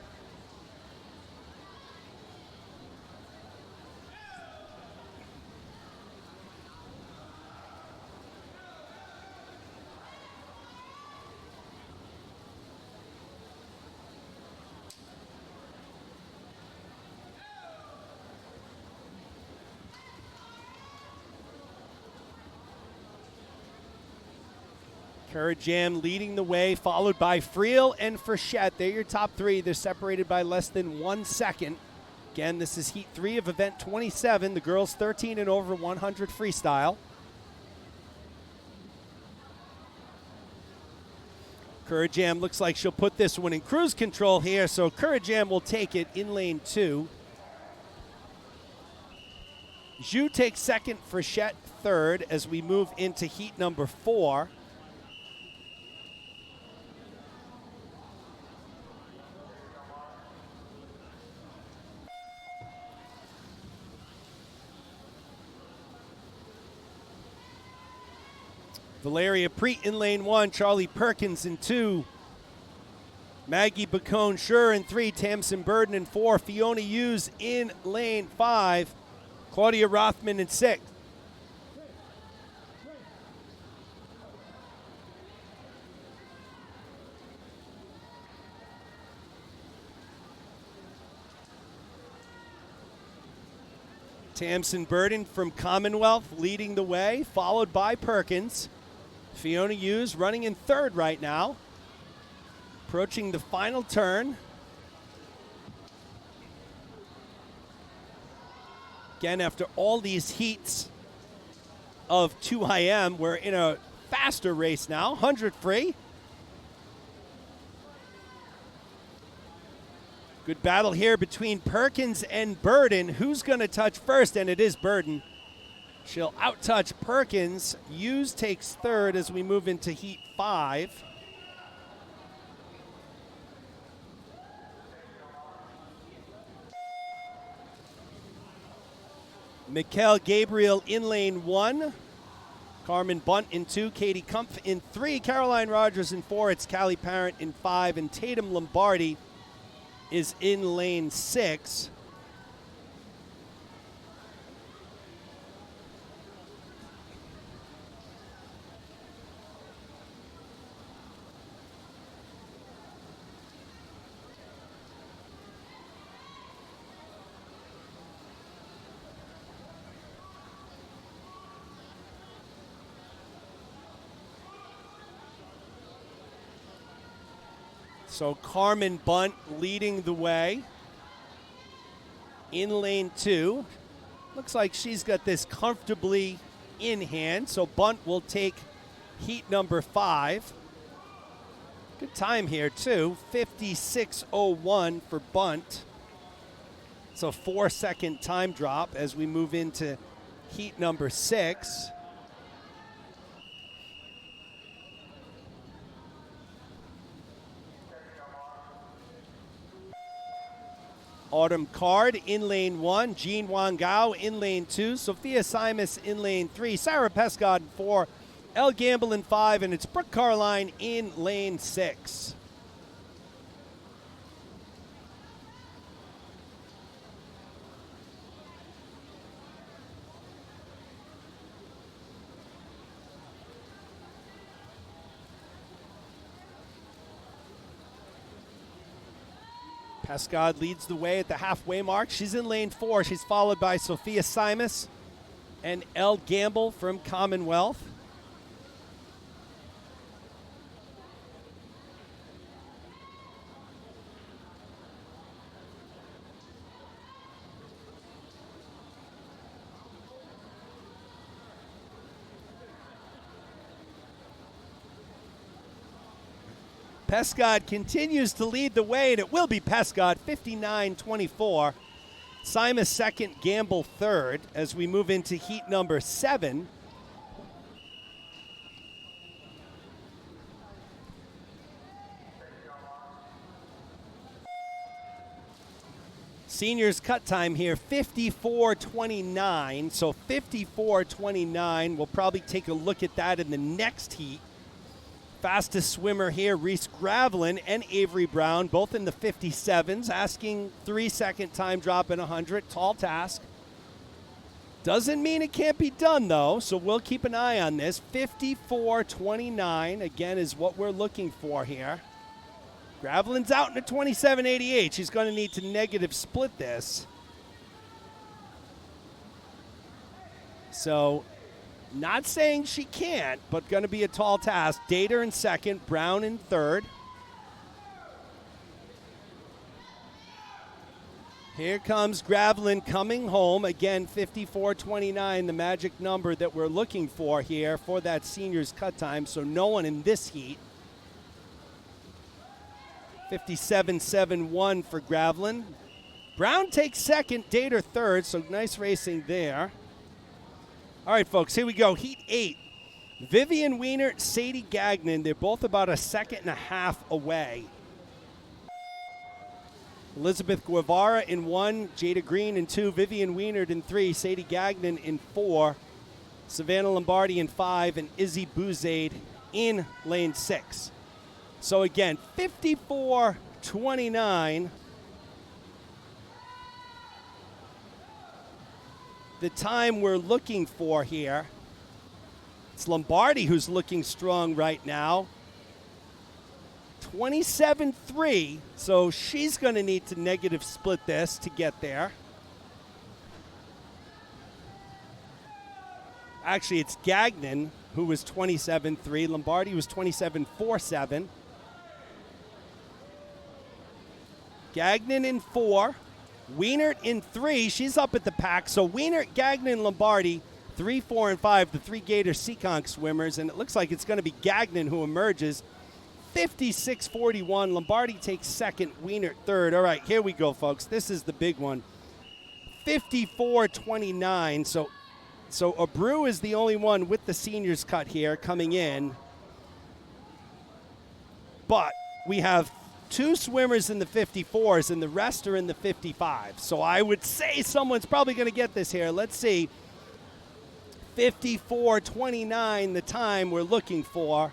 Kurajam leading the way, followed by Friel and Frechette. They're your top 3. They're separated by less than 1 second. Again, this is heat 3 of event 27. The girls 13 and over 100 freestyle. Kurajam looks like she'll put this one in cruise control here, so Kurajam will take it in lane 2. Zhu takes second, Frechette third as we move into heat number 4. Valeria Preet in lane 1, Charlie Perkins in 2, Maggie Bacone-Schur in 3, Tamsin Burden in 4, Fiona Hughes in lane 5, Claudia Rothman in 6. Tamsin Burden from Commonwealth leading the way, followed by Perkins. Fiona Hughes running in 3rd right now. Approaching the final turn. Again, after all these heats of 2IM, we're in a faster race now, 100 free. Good battle here between Perkins and Burden. Who's going to touch first? And it is Burden. She'll out-touch Perkins. Hughes takes 3rd as we move into heat 5. Mikkel Gabriel in lane 1. Carmen Bunt in 2. Katie Kumpf in 3. Caroline Rogers in 4. It's Callie Parent in 5. And Tatum Lombardi is in lane 6. So Carmen Bunt leading the way in lane 2. Looks like she's got this comfortably in hand, so Bunt will take heat number 5. Good time here, too. 56.01 for Bunt. It's a 4-second time drop as we move into heat number 6. Autumn Card in lane 1, Jean Wangao in lane 2, Sophia Simas in lane 3, Sarah Pescott in 4, Elle Gamble in 5, and it's Brooke Carline in lane 6. Pescod leads the way at the halfway mark. She's in lane 4. She's followed by Sophia Simas and Elle Gamble from Commonwealth. Pescod continues to lead the way, and it will be Pescod, 59.24. Simas second, Gamble third, as we move into heat number 7. Seniors cut time here, 54.29. So 54.29. We'll probably take a look at that in the next heat. Fastest swimmer here, Reese Gravelin and Avery Brown, both in the 57s, asking 3-second time drop in 100. Tall task. Doesn't mean it can't be done, though, so we'll keep an eye on this. 54.29, again, is what we're looking for here. Gravelin's out in a 27.88. She's going to need to negative split this. So, not saying she can't, but going to be a tall task. Dater in second, Brown in third. Here comes Gravelin coming home. Again, 54.29, the magic number that we're looking for here for that seniors cut time. So no one in this heat. 57.71 for Gravelin. Brown takes second, Dater third, so nice racing there. All right, folks, here we go. Heat 8. Vivian Weiner, Sadie Gagnon. They're both about a second and a half away. Elizabeth Guevara in 1, Jada Green in 2, Vivian Weiner in 3, Sadie Gagnon in 4, Savannah Lombardi in 5, and Izzy Bouzade in lane 6. So again, 54.29. The time we're looking for here. It's Lombardi who's looking strong right now. 27.3, so she's going to need to negative split this to get there. Actually, it's Gagnon who was 27.3. Lombardi was 27.47. Gagnon in 4. Wienert in 3. She's up at the pack. So Wienert, Gagnon, Lombardi, 3, 4, and 5, the 3 Gator Seekonk swimmers. And it looks like it's going to be Gagnon who emerges. 56.41. Lombardi takes second. Wienert third. All right, here we go, folks. This is the big one. 54.29. So Abreu is the only one with the seniors cut here coming in. But we have 2 swimmers in the 54s, and the rest are in the 55s. So I would say someone's probably going to get this here. Let's see. 54.29, the time we're looking for.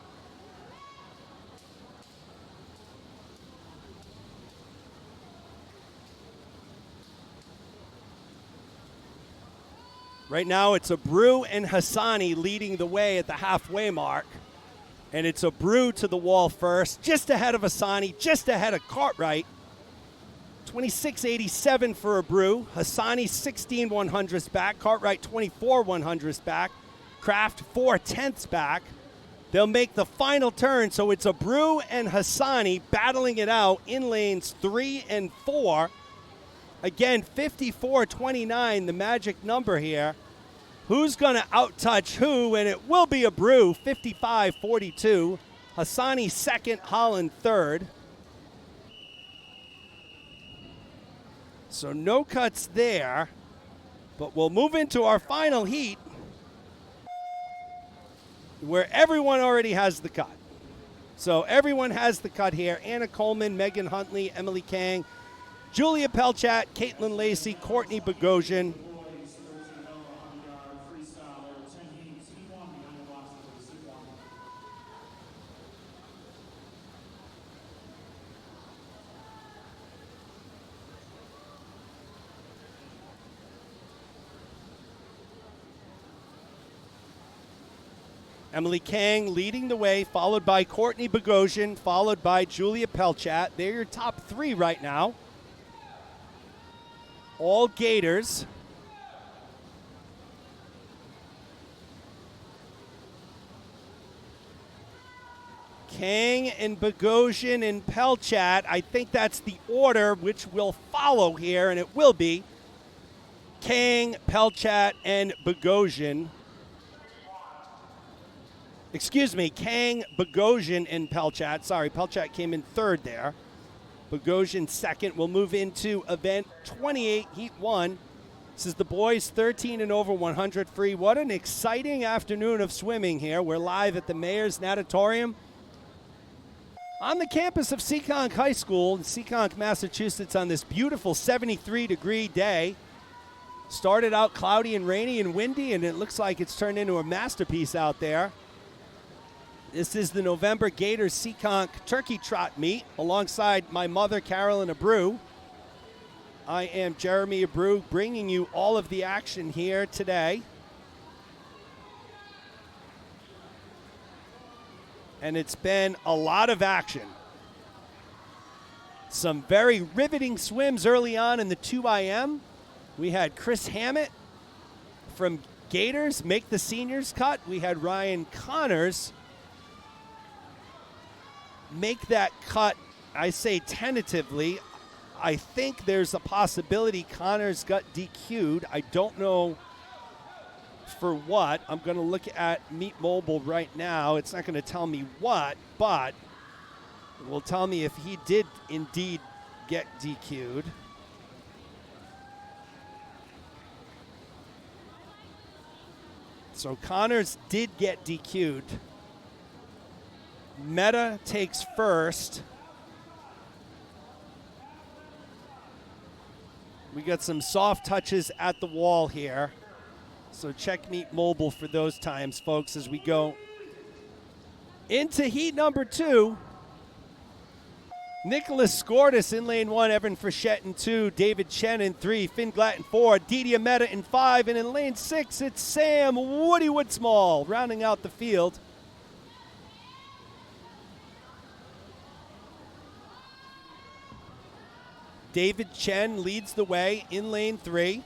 Right now it's Abreu and Hassani leading the way at the halfway mark. And it's Abreu to the wall first, just ahead of Hassani, just ahead of Cartwright. 26.87 for Abreu. Hassani 16 100ths back. Cartwright 24 100ths back. Kraft 4 tenths back. They'll make the final turn, so it's Abreu and Hassani battling it out in lanes 3 and 4. Again, 54-29, the magic number here. Who's going to outtouch who? And it will be Abreu, 55-42. Hassani second, Holland third. So no cuts there, but we'll move into our final heat where everyone already has the cut. So everyone has the cut here. Anna Coleman, Megan Huntley, Emily Kang, Julia Pelchat, Caitlin Lacey, Courtney Bogosian. Emily Kang leading the way, followed by Courtney Bogosian, followed by Julia Pelchat. They're your top three right now. All Gators. Kang and Bogosian and Pelchat. I think that's the order which will follow here, and it will be Kang, Pelchat, and Bogosian. Excuse me, Kang, Bogosian, and Pelchat. Sorry, Pelchat came in third there. Bogosian second. We'll move into event 28, heat 1. This is the boys 13 and over 100 free. What an exciting afternoon of swimming here. We're live at the Mayor's Natatorium on the campus of Seekonk High School in Seekonk, Massachusetts on this beautiful 73-degree day. Started out cloudy and rainy and windy, and it looks like it's turned into a masterpiece out there. This is the November Gators Seekonk Turkey Trot Meet alongside my mother, Carolyn Abreu. I am Jeremy Abreu bringing you all of the action here today. And it's been a lot of action. Some very riveting swims early on in the 2IM. We had Chris Hammett from Gators make the seniors cut. We had Ryan Connors make that cut, I say tentatively. I think there's a possibility Connors got DQ'd. I don't know for what. I'm going to look at Meet Mobile right now. It's not going to tell me what, but it will tell me if he did indeed get DQ'd. So Connors did get DQ'd. Meta takes first. We got some soft touches at the wall here. So check Meet Mobile for those times, folks, as we go into heat number 2. Nicholas Skordas in lane 1, Evan Frechette in 2, David Chen in 3, Finn Glatt in 4, Didia Meta in 5, and in lane 6, it's Sam Woody Woodsmall rounding out the field. David Chen leads the way in lane 3.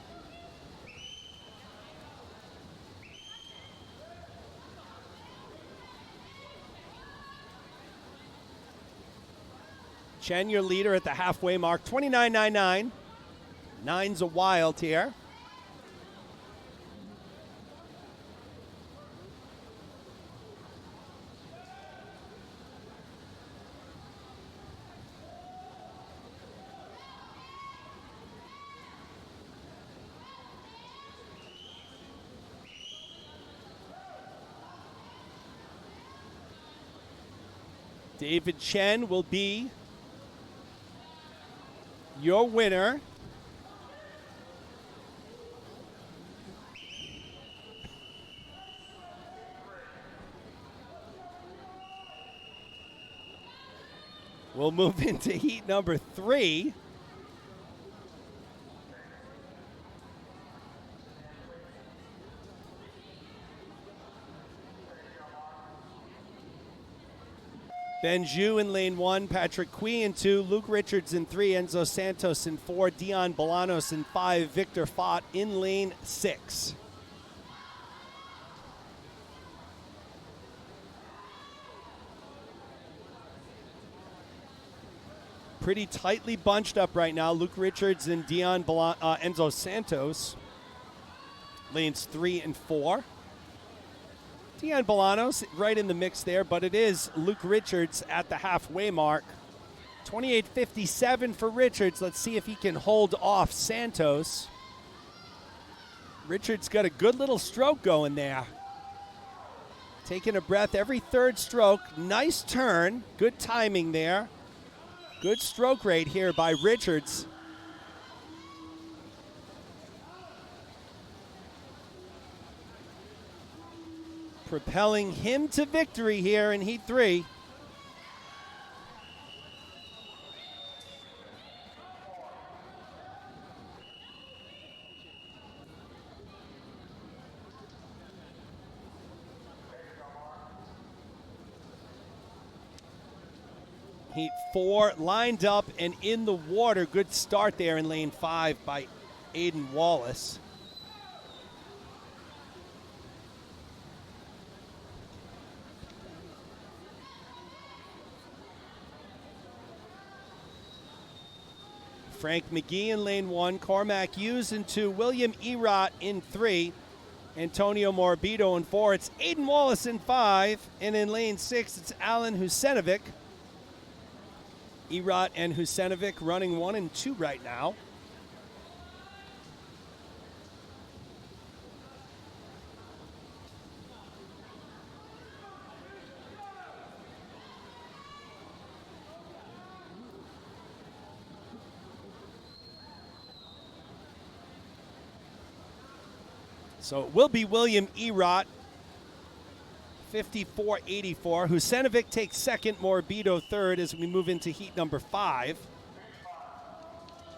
Chen, your leader at the halfway mark, 29.99. Nine's a wild here. David Chen will be your winner. We'll move into heat number 3. Ben Zhu in lane 1, Patrick Quee in 2, Luke Richards in 3, Enzo Santos in 4, Dion Bolanos in 5, Victor Fott in lane 6. pretty tightly bunched up right now. Luke Richards and Enzo Santos. Lanes 3 and 4. Dion Bolanos right in the mix there, but it is Luke Richards at the halfway mark. 28.57 for Richards. Let's see if he can hold off Santos. Richards got a good little stroke going there. Taking a breath every third stroke. Nice turn. Good timing there. Good stroke rate here by Richards. Propelling him to victory here in Heat 3. Heat 4 lined up and in the water. Good start there in lane 5 by Aiden Wallace. Frank McGee in lane 1, Cormac Hughes in 2, William Erott in 3, Antonio Morbido in 4. It's Aiden Wallace in 5, and in lane 6, it's Alan Husenovic. Erott and Husenovic running 1 and 2 right now. So it will be William Erott, 54.84. Husenovic takes second, Morbido third as we move into heat number 5.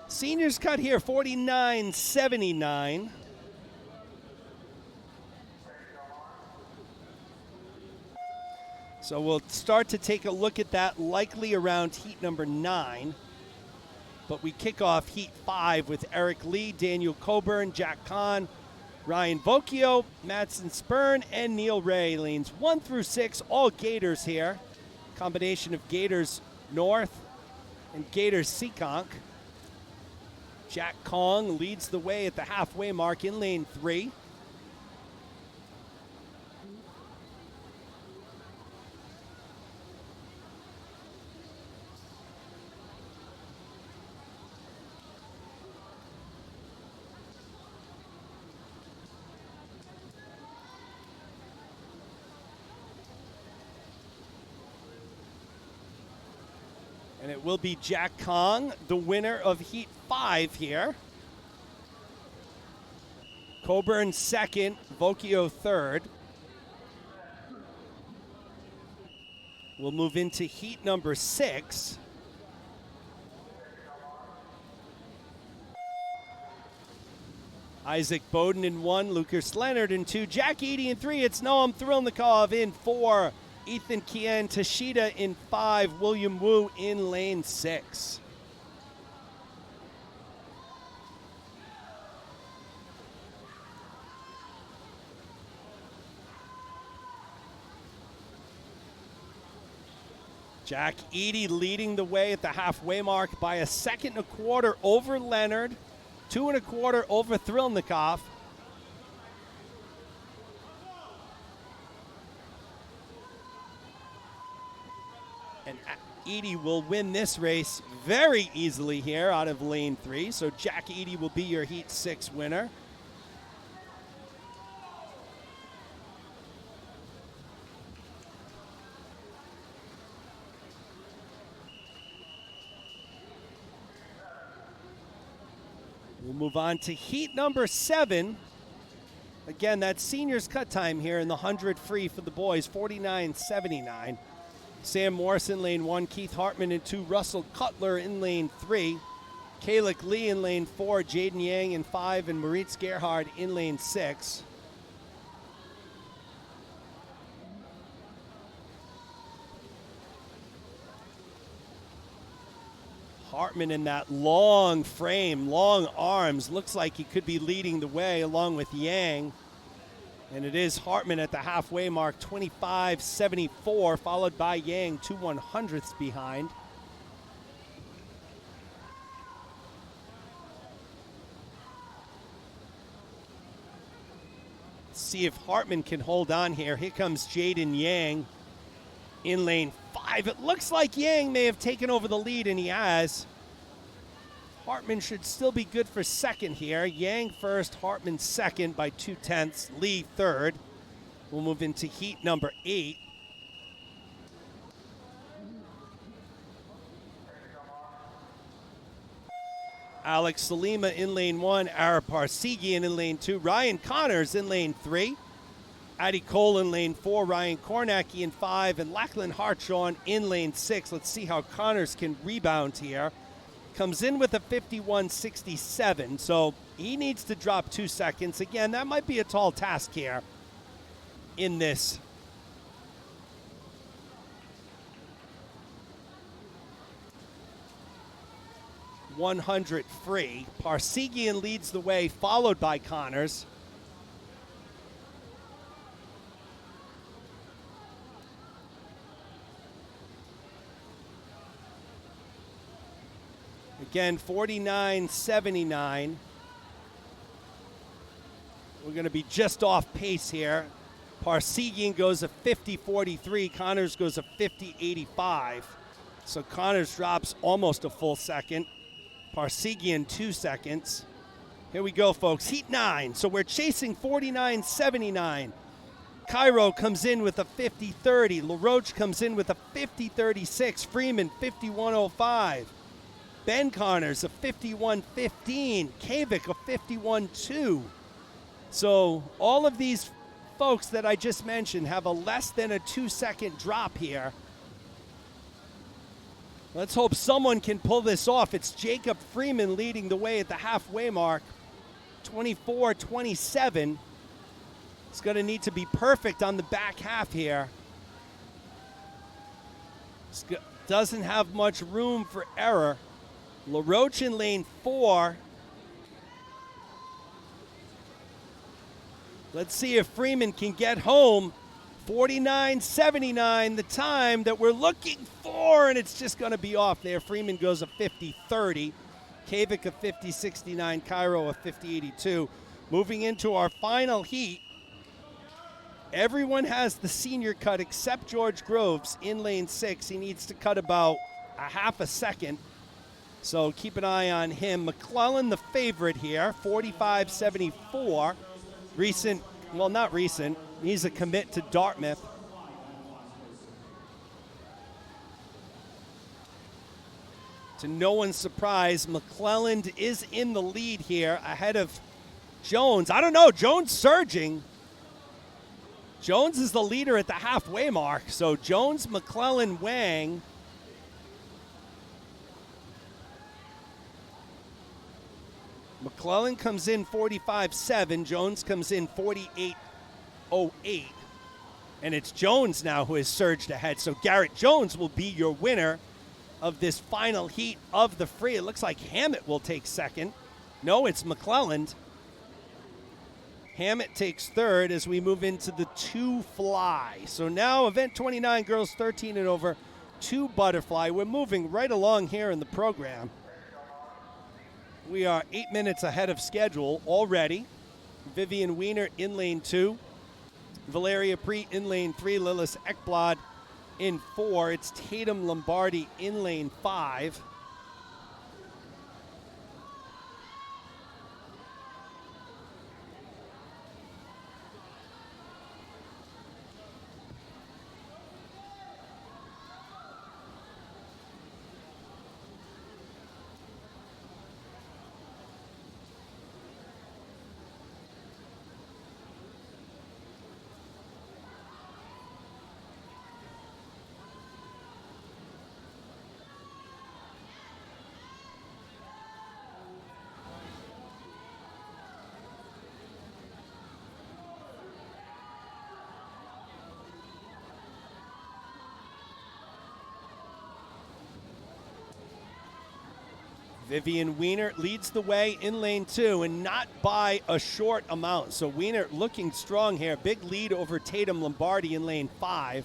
Seniors cut here, 49.79. So we'll start to take a look at that likely around heat number 9. But we kick off heat 5 with Eric Lee, Daniel Coburn, Jack Kahn, Ryan Vocchio, Madsen Spurn, and Neil Ray. Lanes 1 through 6, all Gators here. Combination of Gators North and Gators Seekonk. Jack Kong leads the way at the halfway mark in lane 3. And it will be Jack Kong, the winner of Heat 5 here. Coburn second, Vocchio third. We'll move into Heat number 6. Isaac Bowden in 1, Lucas Leonard in 2, Jack Eady in 3. It's Noam Thrilnikov in 4. Ethan Kien Tashida in 5, William Wu in lane 6. Jack Eady leading the way at the halfway mark by a 2 1/4 over Leonard, 2 1/4 over Thrilnikov. And Eady will win this race very easily here out of lane 3. So Jack Eady will be your Heat 6 winner. We'll move on to Heat number 7. Again, that's seniors cut time here in the 100 free for the boys, 49.79. Sam Morrison, lane 1. Keith Hartman in 2. Russell Cutler in lane 3. Kalik Lee in lane 4. Jaden Yang in 5. And Moritz Gerhard in lane 6. Hartman in that long frame, long arms. Looks like he could be leading the way along with Yang. And it is Hartman at the halfway mark, 25.74, followed by Yang, 2/100ths behind. see if Hartman can hold on here. Here comes Jaden Yang in lane 5. It looks like Yang may have taken over the lead, and he has. Hartman should still be good for second here. Yang first, Hartman second by 0.2. Lee third. We'll move into heat number 8. Alex Salima in lane 1, Ara Parsegian in lane 2, Ryan Connors in lane 3, Addy Cole in lane 4, Ryan Kornacki in 5, and Lachlan Hartshorn in lane 6. Let's see how Connors can rebound here. Comes in with a 51.67, so he needs to drop 2 seconds. Again, that might be a tall task here in this. .100 free. Parsegian leads the way, followed by Connors. Again, 49.79. We're going to be just off pace here. Parsegian goes a 50.43. Connors goes a 50.85. So Connors drops almost a full second. Parsegian 2 seconds. Here we go, folks. Heat 9. So we're chasing 49.79. Cairo comes in with a 50.30. LaRoche comes in with a 50.36. Freeman 51.05. Ben Connors a 51.15. Kavik a 51.2. So all of these folks that I just mentioned have a less than a 2-second drop here. Let's hope someone can pull this off. It's Jacob Freeman leading the way at the halfway mark. 24.27. It's going to need to be perfect on the back half here. Doesn't have much room for error. LaRoche in lane 4. Let's see if Freeman can get home. 49.79, the time that we're looking for, and it's just going to be off there. Freeman goes a 50.30. Kavik a 50.69. Cairo a 50.82. Moving into our final heat. Everyone has the senior cut except George Groves in lane 6. He needs to cut about a half a second. So keep an eye on him. McClellan, the favorite here, 45.74. Recent, well, not recent. He's a commit to Dartmouth. To no one's surprise, McClellan is in the lead here ahead of Jones. I don't know, Jones surging. Jones is the leader at the halfway mark. So Jones, McClellan, Wang. McClellan comes in 45.7. Jones comes in 48.08. And it's Jones now who has surged ahead. So Garrett Jones will be your winner of this final heat of the free. It looks like Hammett will take second. No, it's McClellan. Hammett takes third as we move into the 2 fly. So now event 29, girls 13 and over, 2 butterfly. We're moving right along here in the program. We are 8 minutes ahead of schedule already. Vivian Wiener in lane 2. Valeria Preet in lane 3. Lillis Ekblad in 4. It's Tatum Lombardi in lane 5. Vivian Wiener leads the way in lane 2, and not by a short amount. So Wiener looking strong here. Big lead over Tatum Lombardi in lane 5.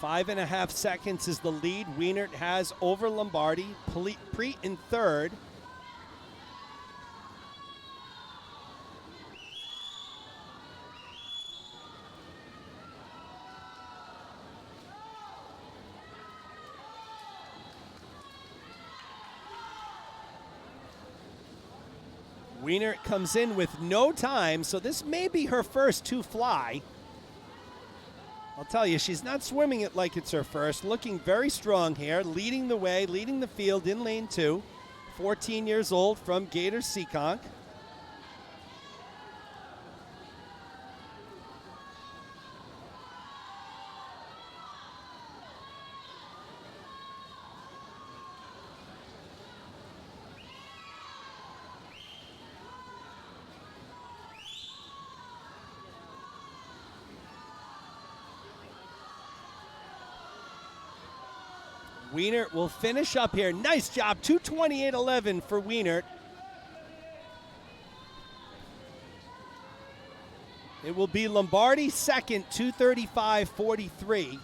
5.5 seconds is the lead Wienert has over Lombardi. Preet in third. Wienert comes in with no time, so this may be her first two fly. I'll tell you, she's not swimming it like it's her first. Looking very strong here, leading the way, leading the field in lane 2. 14 years old from Gator Seekonk. Wienert will finish up here. Nice job, 2:28.11 for Wienert. It will be Lombardi second, 2:35.43.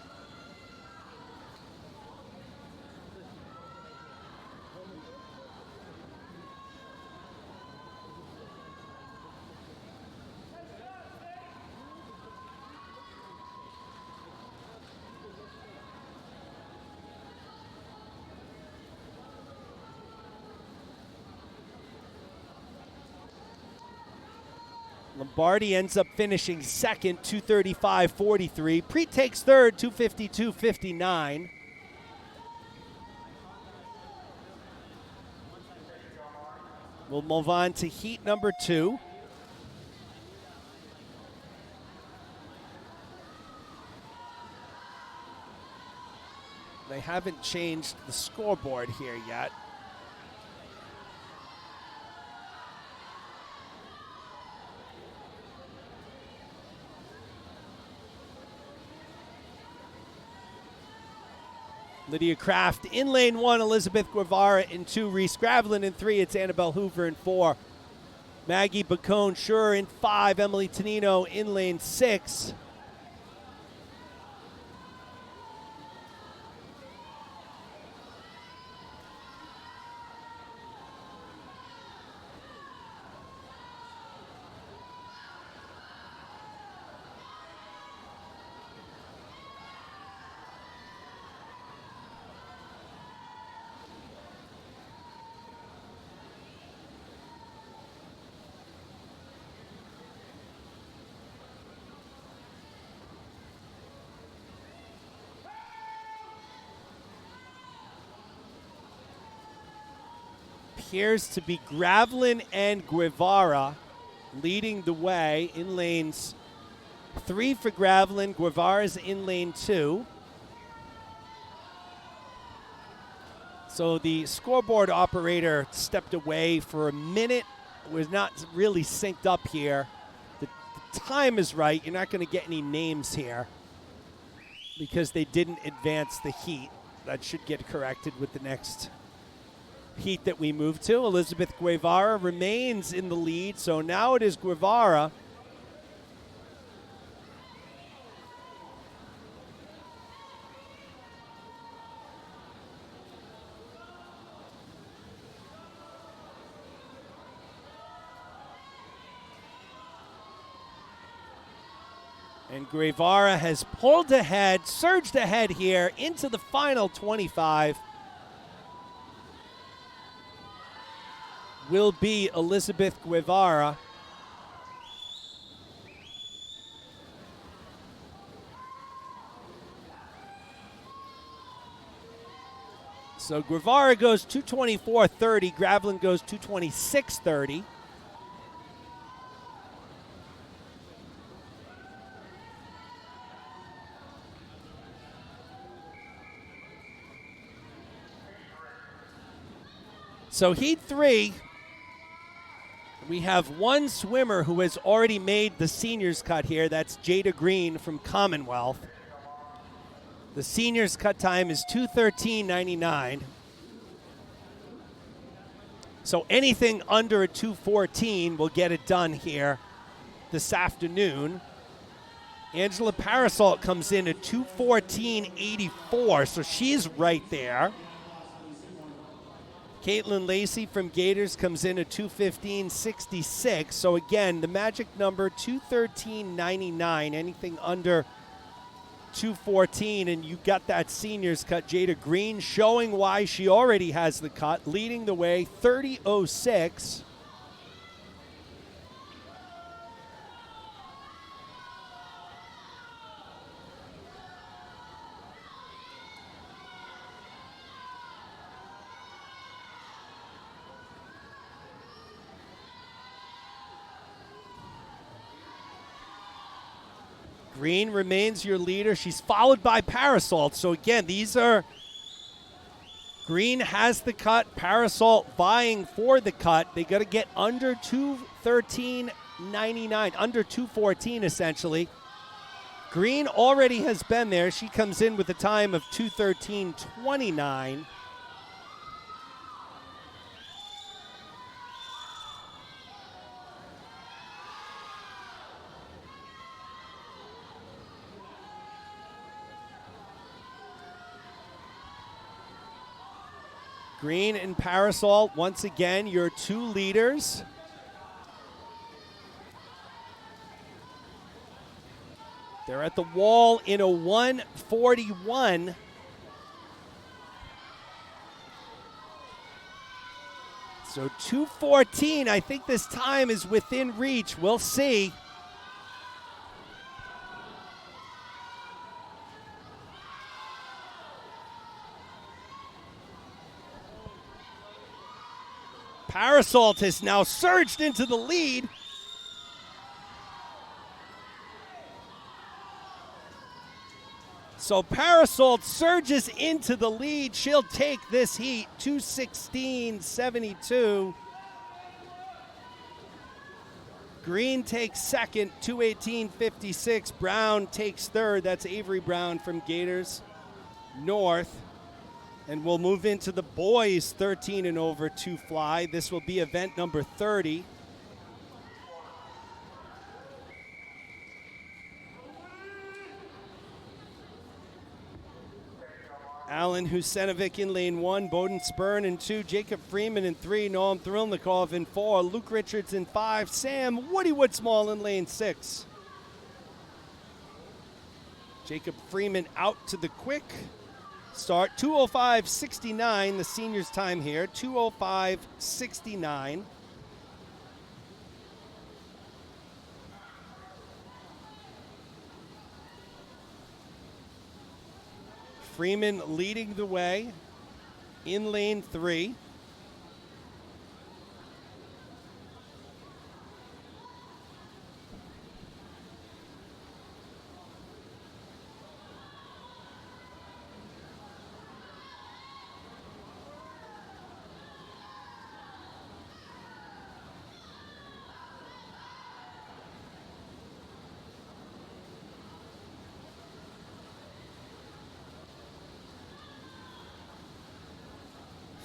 Lombardi ends up finishing second, 2:35.43. Preet takes third, 2:52.59. We'll move on to heat number 2. They haven't changed the scoreboard here yet. Lydia Kraft in lane 1, Elizabeth Guevara in 2, Reese Gravlin in 3, it's Annabelle Hoover in 4. Maggie Bacone Schur in 5, Emily Tonino in lane 6. Appears to be Gravlin and Guevara leading the way in lanes 3 for Gravlin. Guevara's in lane 2. So the scoreboard operator stepped away for a minute. Was not really synced up here. The time is right. You're not going to get any names here because they didn't advance the heat. That should get corrected with the next heat that we move to. Elizabeth Guevara remains in the lead, so now it is Guevara. And Guevara has pulled ahead, surged ahead here into the final 25. Will be Elizabeth Guevara. So Guevara goes 2:24.30, Gravlin goes 2:26.30. So heat 3. We have one swimmer who has already made the seniors cut here. That's Jada Green from Commonwealth. The seniors cut time is 2:13.99. So anything under a 2:14 will get it done here this afternoon. Angela Parasol comes in at 2:14.84, so she's right there. Caitlin Lacey from Gators comes in at 2:15.66. So again, the magic number 2:13.99. Anything under 2:14, and you got that seniors cut. Jada Green showing why she already has the cut, leading the way 30:06. Green remains your leader. She's followed by Parasol. So again, these are Green has the cut, Parasol vying for the cut. They got to get under 2:13.99, under 2:14 essentially. Green already has been there. She comes in with a time of 2:13.29. Green and Parasol, once again, your two leaders. They're at the wall in a 1:41. So 2:14, I think this time is within reach. We'll see. Parasol has now surged into the lead. So Parasol surges into the lead. She'll take this heat, 2:16.72. Green takes second, 2:18.56. Brown takes third. That's Avery Brown from Gators North. And we'll move into the boys 13 and over to fly. This will be event number 30. Alan Husenovic in lane 1, Bowden Spurn in 2, Jacob Freeman in 3, Noam Thrilnikov in 4, Luke Richards in 5, Sam Woody Woodsmall in lane 6. Jacob Freeman out to the quick start, 2:05.69, the seniors' time here, 2:05.69. Freeman leading the way in lane 3.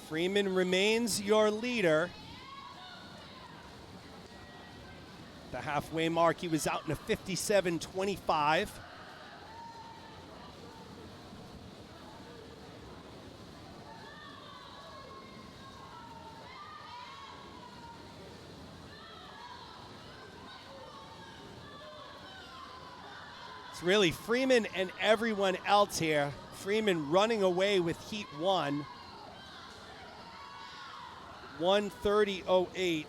Freeman remains your leader. The halfway mark, he was out in a 57.25. It's really Freeman and everyone else here. Freeman running away with heat 1. 1:30.08.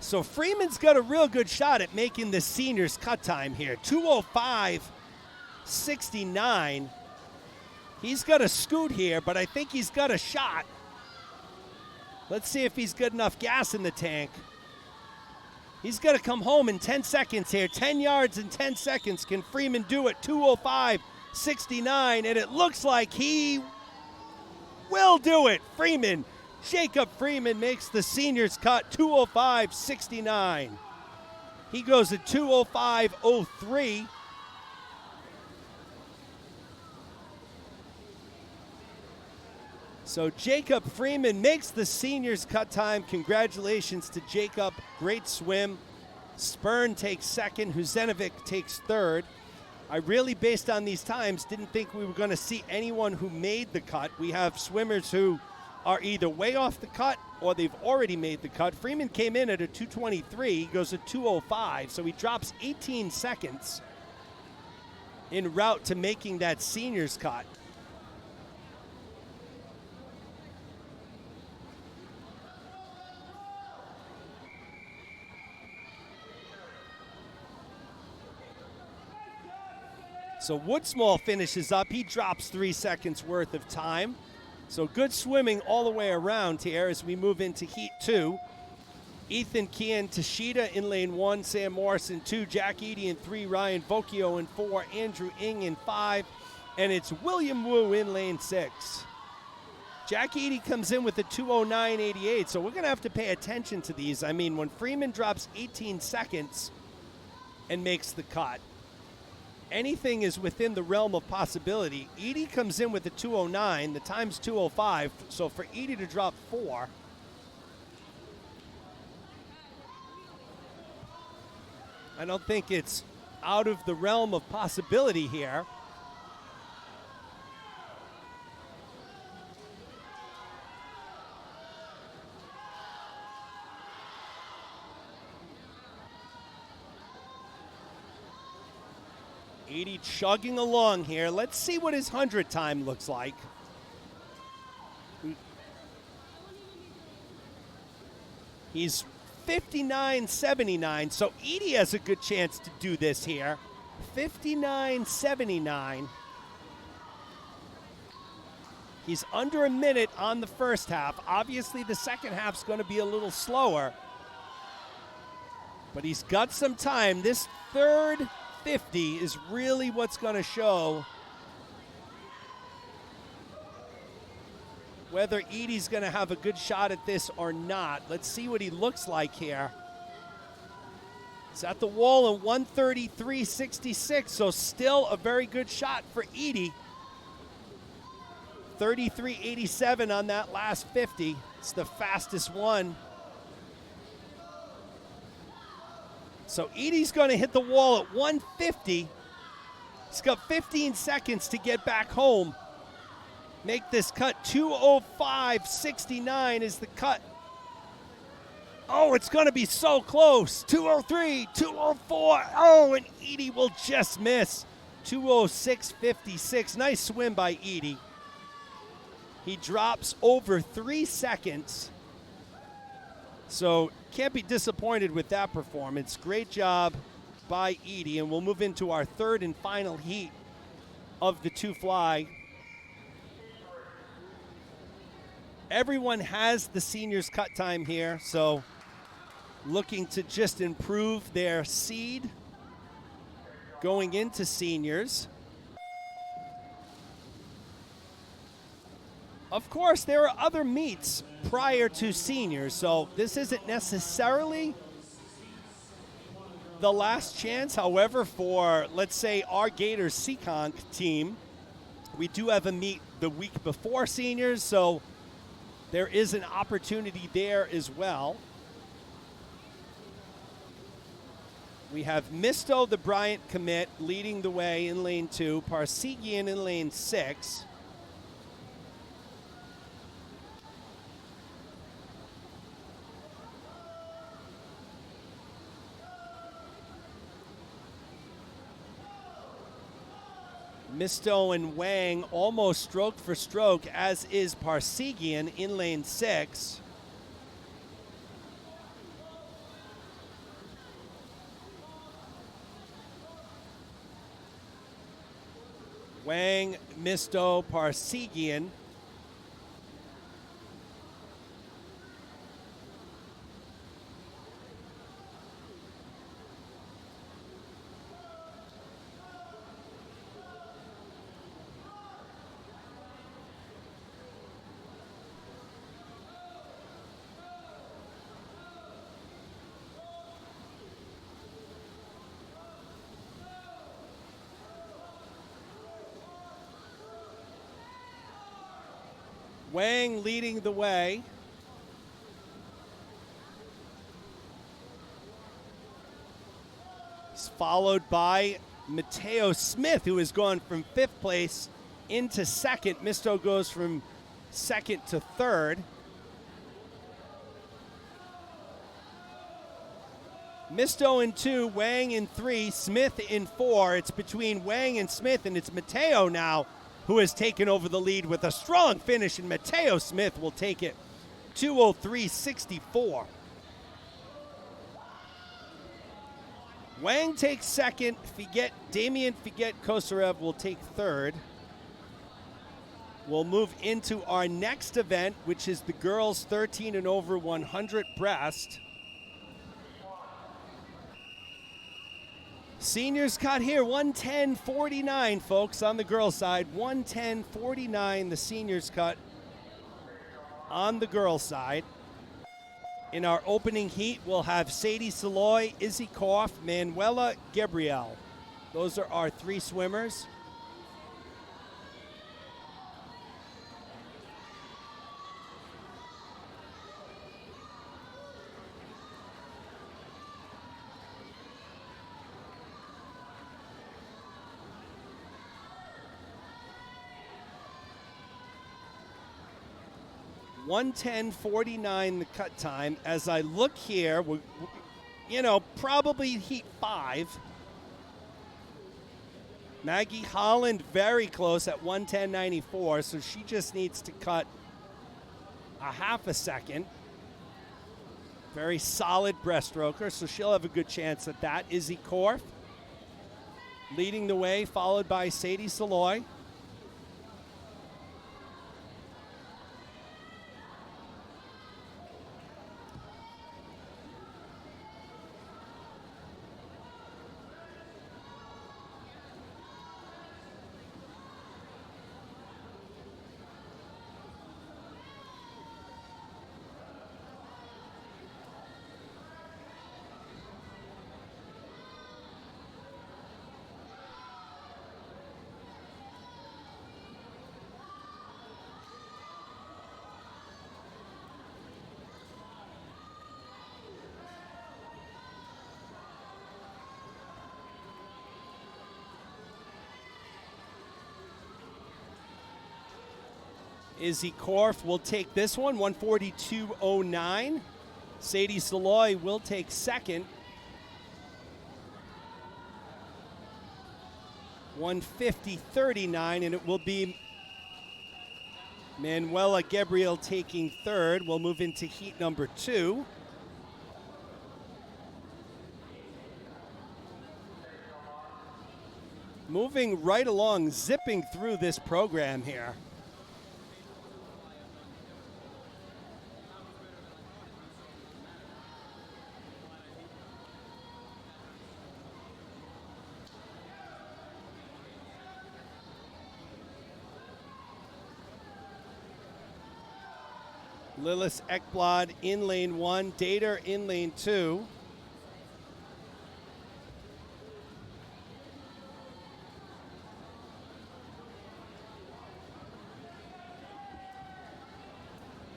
So Freeman's got a real good shot at making the seniors cut time here. 2:05.69. He's got a scoot here, but I think he's got a shot. Let's see if he's got enough gas in the tank. He's got to come home in 10 seconds here. 10 yards in 10 seconds. Can Freeman do it? 2:05.69, and it looks like he will do it. Freeman, Jacob Freeman makes the seniors cut, 2:05.69. He goes at 2:05.03. So Jacob Freeman makes the seniors cut time. Congratulations to Jacob. Great swim. Spurn takes second. Huzenovic takes third. I really, based on these times, didn't think we were going to see anyone who made the cut. We have swimmers who are either way off the cut or they've already made the cut. Freeman came in at a 2:23. He goes a 2:05, so he drops 18 seconds en route to making that seniors cut. So Woodsmall finishes up. He drops 3 seconds worth of time. So good swimming all the way around here as we move into Heat 2. Ethan Kian Tashida in lane 1, Sam Morris in 2, Jack Eady in 3, Ryan Vocchio in 4, Andrew Ng in 5, and it's William Wu in lane 6. Jack Eady comes in with a 2:09.88, so we're going to have to pay attention to these. I mean, when Freeman drops 18 seconds and makes the cut, anything is within the realm of possibility. Eady comes in with a 2:09, the time's 2:05, so for Eady to drop 4, I don't think it's out of the realm of possibility here. Eady chugging along here. Let's see what his 100 time looks like. He's 59.79, so Eady has a good chance to do this here. 59.79. He's under a minute on the first half. Obviously, the second half's going to be a little slower, but he's got some time. This third 50 is really what's going to show whether Eady's going to have a good shot at this or not. Let's see what he looks like here. He's at the wall in 1:33.66, so still a very good shot for Eady. 33.87 on that last 50. It's the fastest one. So Eady's going to hit the wall at 1:50. He's got 15 seconds to get back home. Make this cut. 2:05.69 is the cut. Oh, it's going to be so close. 2:03, 2:04. Oh, and Eady will just miss. 2:06.56. Nice swim by Eady. He drops over 3 seconds. So can't be disappointed with that performance. Great job by Eady. And we'll move into our third and final heat of the two fly. Everyone has the seniors cut time here, so looking to just improve their seed going into seniors. Of course, there are other meets prior to seniors, so this isn't necessarily the last chance. However, for, let's say, our Gators Seekonk team, we do have a meet the week before seniors, so there is an opportunity there as well. We have Misto, the Bryant commit, leading the way in lane 2, Parsegian in lane 6. Misto and Wang almost stroke for stroke, as is Parsegian in lane 6. Wang, Misto, Parsegian. Wang leading the way. He's followed by Mateo Smith, who has gone from 5th place into 2nd. Misto goes from 2nd to 3rd. Misto in 2, Wang in 3, Smith in 4. It's between Wang and Smith, and it's Mateo now who has taken over the lead with a strong finish, and Mateo Smith will take it 2:03.64. Wang takes 2nd. Damian Figet-Kosarev will take 3rd. We'll move into our next event, which is the girls 13 and over 100 breast. Seniors cut here, 110.49, folks, on the girls' side. 110.49, the seniors cut on the girls' side. In our opening heat, we'll have Sadie Saloy, Izzy Koff, Manuela Gabriel. Those are our 3 swimmers. $110.49 the cut time. As I look here, probably heat 5. Maggie Holland very close at 110.94, so she just needs to cut a half a second. Very solid breaststroker, so she'll have a good chance at that. Izzy Korf leading the way, followed by Sadie Saloy. Izzy Korf will take this one, 142.09. Sadie Saloy will take 2nd, 150.39, and it will be Manuela Gabriel taking 3rd. We'll move into heat number 2. Moving right along, zipping through this program here. Lillis Ekblad in lane 1, Dater in lane 2.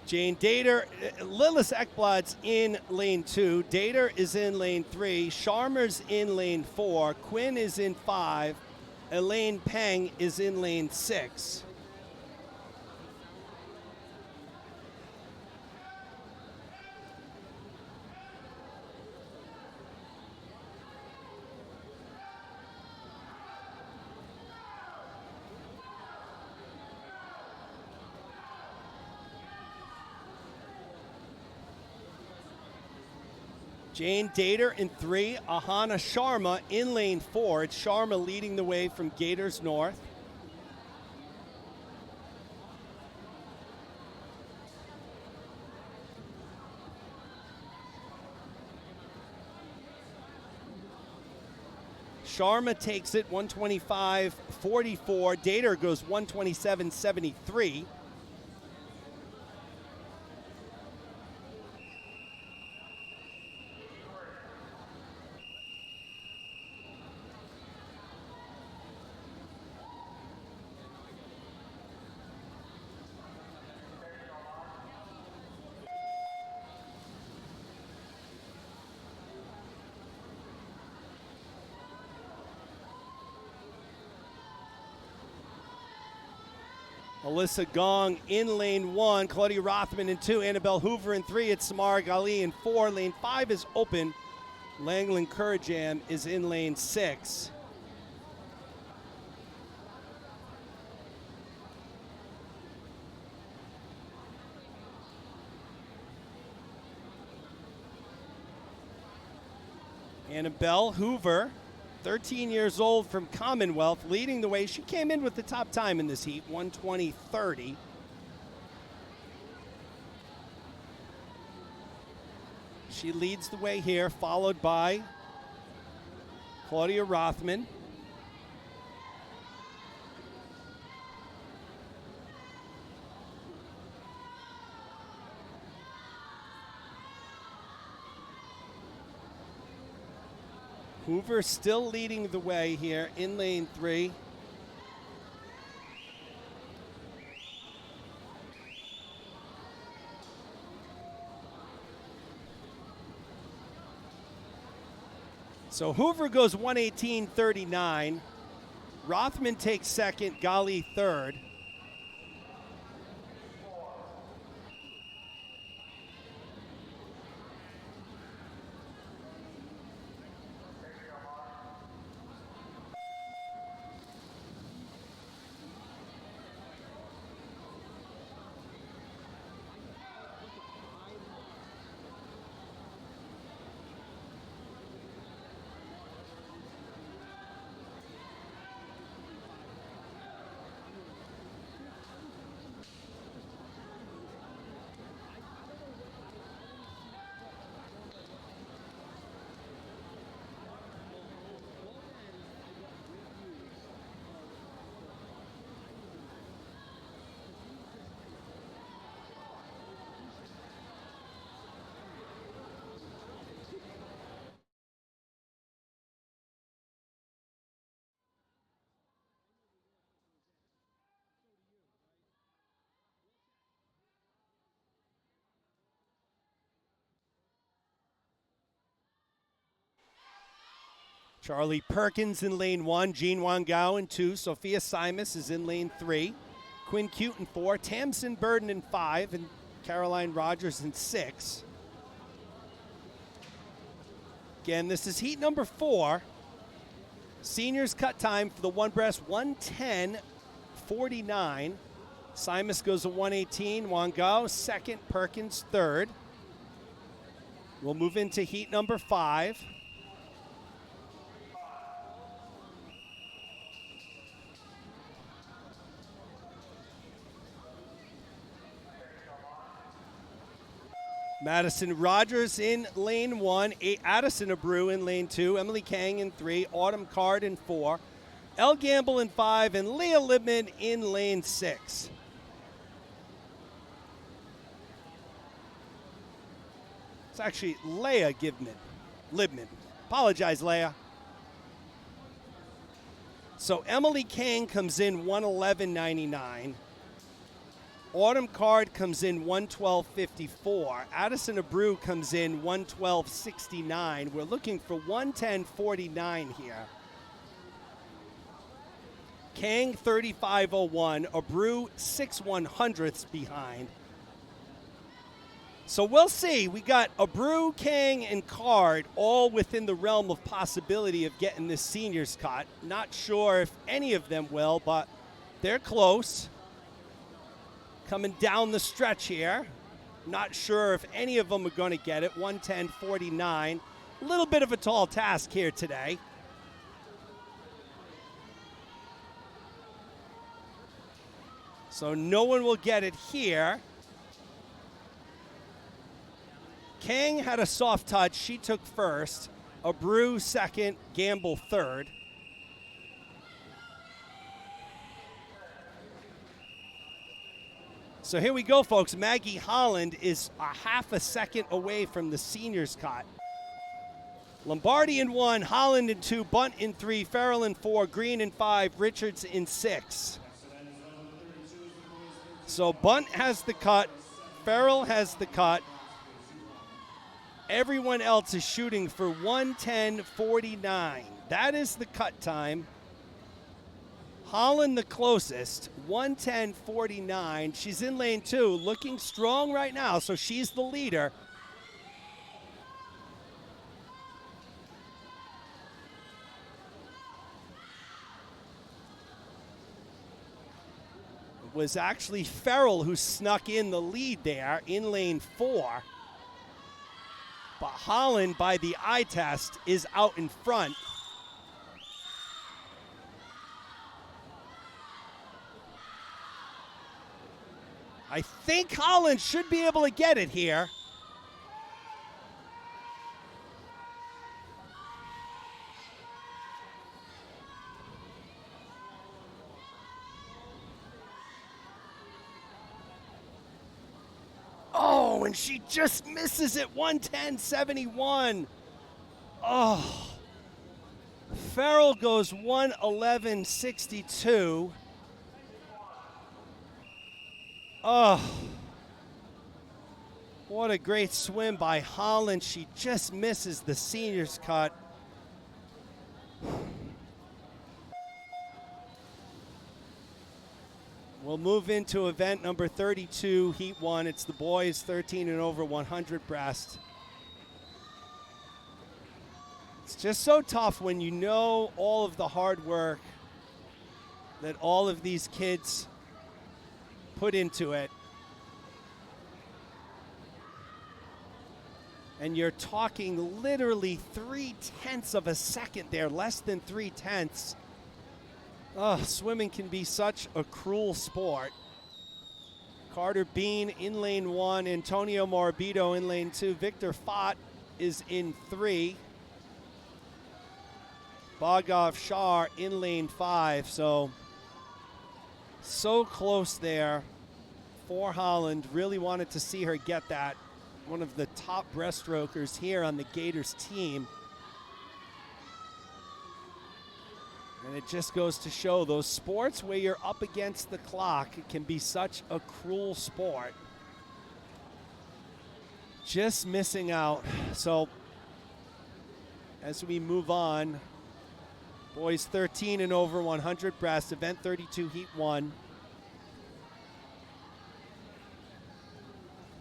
Jane Dater, Lillis Ekblad's in lane 2, Dater is in lane 3, Sharmer's in lane 4, Quinn is in 5, Elaine Peng is in lane 6. Jane Dater in 3, Ahana Sharma in lane 4. It's Sharma leading the way from Gators North. Sharma takes it 125.44. Dater goes 127.73. Alyssa Gong in lane 1, Claudia Rothman in 2, Annabelle Hoover in 3, it's Samara Gali in 4. Lane 5 is open. Langland Kurjam is in lane 6. Annabelle Hoover, 13 years old from Commonwealth, leading the way. She came in with the top time in this heat, 1:20.30. She leads the way here, followed by Claudia Rothman. Hoover still leading the way here in lane 3. So Hoover goes 1:18.39. Rothman takes second, Gali third. Charlie Perkins in lane 1, Jean Wangao in 2, Sophia Simus is in lane 3, Quinn Cute in 4, Tamsin Burden in 5, and Caroline Rogers in 6. Again, this is heat number 4. Seniors cut time for the one breast, 1:10.49. Simus goes to 1:18, Wangao second, Perkins third. We'll move into heat number 5. Madison Rogers in lane 1, Addison Abreu in lane 2, Emily Kang in 3, Autumn Card in 4, Elle Gamble in 5, and Leah Libman in lane 6. It's actually Leah Libman. Apologize, Leah. So Emily Kang comes in 1:11.99. Autumn Card comes in 1:12.54. Addison Abreu comes in 1:12.69. We're looking for 1:10.49 here. Kang 35.01. Abreu 6/100ths behind. So we'll see. We got Abreu, Kang, and Card all within the realm of possibility of getting this seniors cut. Not sure if any of them will, but they're close. Coming down the stretch here. Not sure if any of them are going to get it. 1:10.49. A little bit of a tall task here today. So no one will get it here. Kang had a soft touch. She took first. Abreu second. Gamble third. So here we go, folks. Maggie Holland is a half a second away from the seniors cut. Lombardi in 1, Holland in 2, Bunt in 3, Farrell in 4, Green in 5, Richards in 6. So Bunt has the cut, Farrell has the cut. Everyone else is shooting for 1:10.49. That is the cut time. Holland the closest, 1:10.49. She's in lane 2, looking strong right now, so she's the leader. It was actually Farrell who snuck in the lead there in lane 4. But Holland, by the eye test, is out in front. I think Holland should be able to get it here. Oh, and she just misses it, 1:10.71. Oh, Farrell goes 1:11.62. Oh, what a great swim by Holland. She just misses the seniors cut. We'll move into event number 32, Heat 1. It's the boys 13 and over 100 breast. It's just so tough when you know all of the hard work that all of these kids put into it. And you're talking literally 0.3 of a second there, less than 0.3. Oh, swimming can be such a cruel sport. Carter Bean in lane 1, Antonio Morbido in lane 2, Victor Fott is in 3. Bogov Shar in lane 5, so close there for Holland. Really wanted to see her get that. One of the top breaststrokers here on the Gators team. And it just goes to show those sports where you're up against the clock, it can be such a cruel sport. Just missing out. So as we move on, boys 13 and over 100 breast, event 32, heat 1.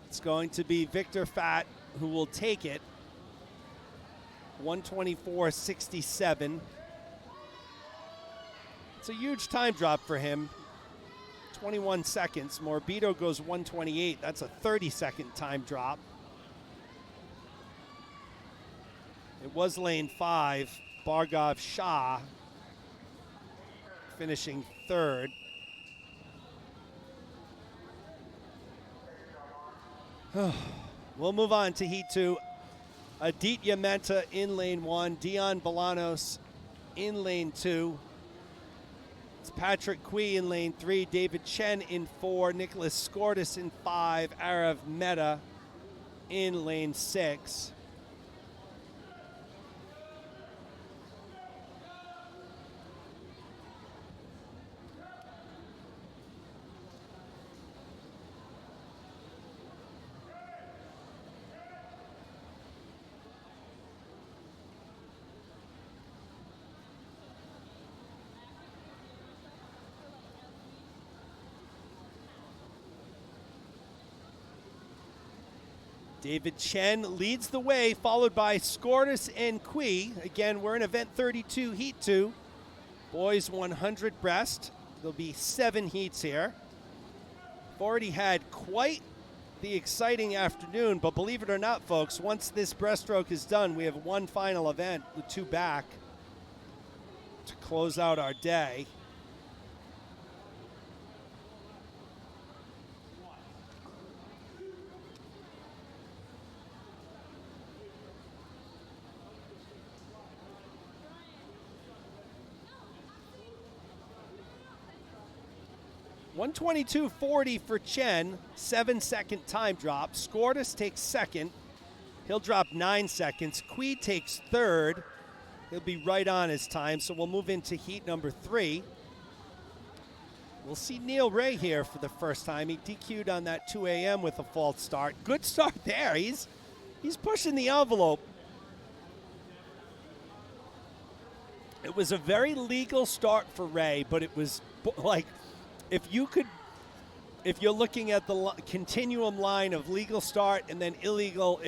It's going to be Victor Fott who will take it. 1:24.67. It's a huge time drop for him. 21 seconds. Morbido goes 1:28. That's a 30-second time drop. It was lane 5. Bhargav Shah finishing 3rd. We'll move on to Heat 2. Aditya Mehta in lane 1. Dion Bolanos in lane 2. It's Patrick Quee in lane 3. David Chen in 4. Nicholas Skortis in 5. Arav Mehta in lane 6. David Chen leads the way, followed by Skortis and Quee. Again, we're in event 32, heat 2. Boys 100 breast. There'll be 7 heats here. We've already had quite the exciting afternoon, but believe it or not, folks, once this breaststroke is done, we have one final event with 2 back to close out our day. $1:22.40 for Chen, 7-second time drop. Skortis takes 2nd. He'll drop 9 seconds. Quee takes 3rd. He'll be right on his time, so we'll move into heat number 3. We'll see Neil Ray here for the first time. He DQ'd on that 2 a.m. with a false start. Good start there. He's pushing the envelope. It was a very legal start for Ray, but it was like if you're looking at the continuum line of legal start and then illegal,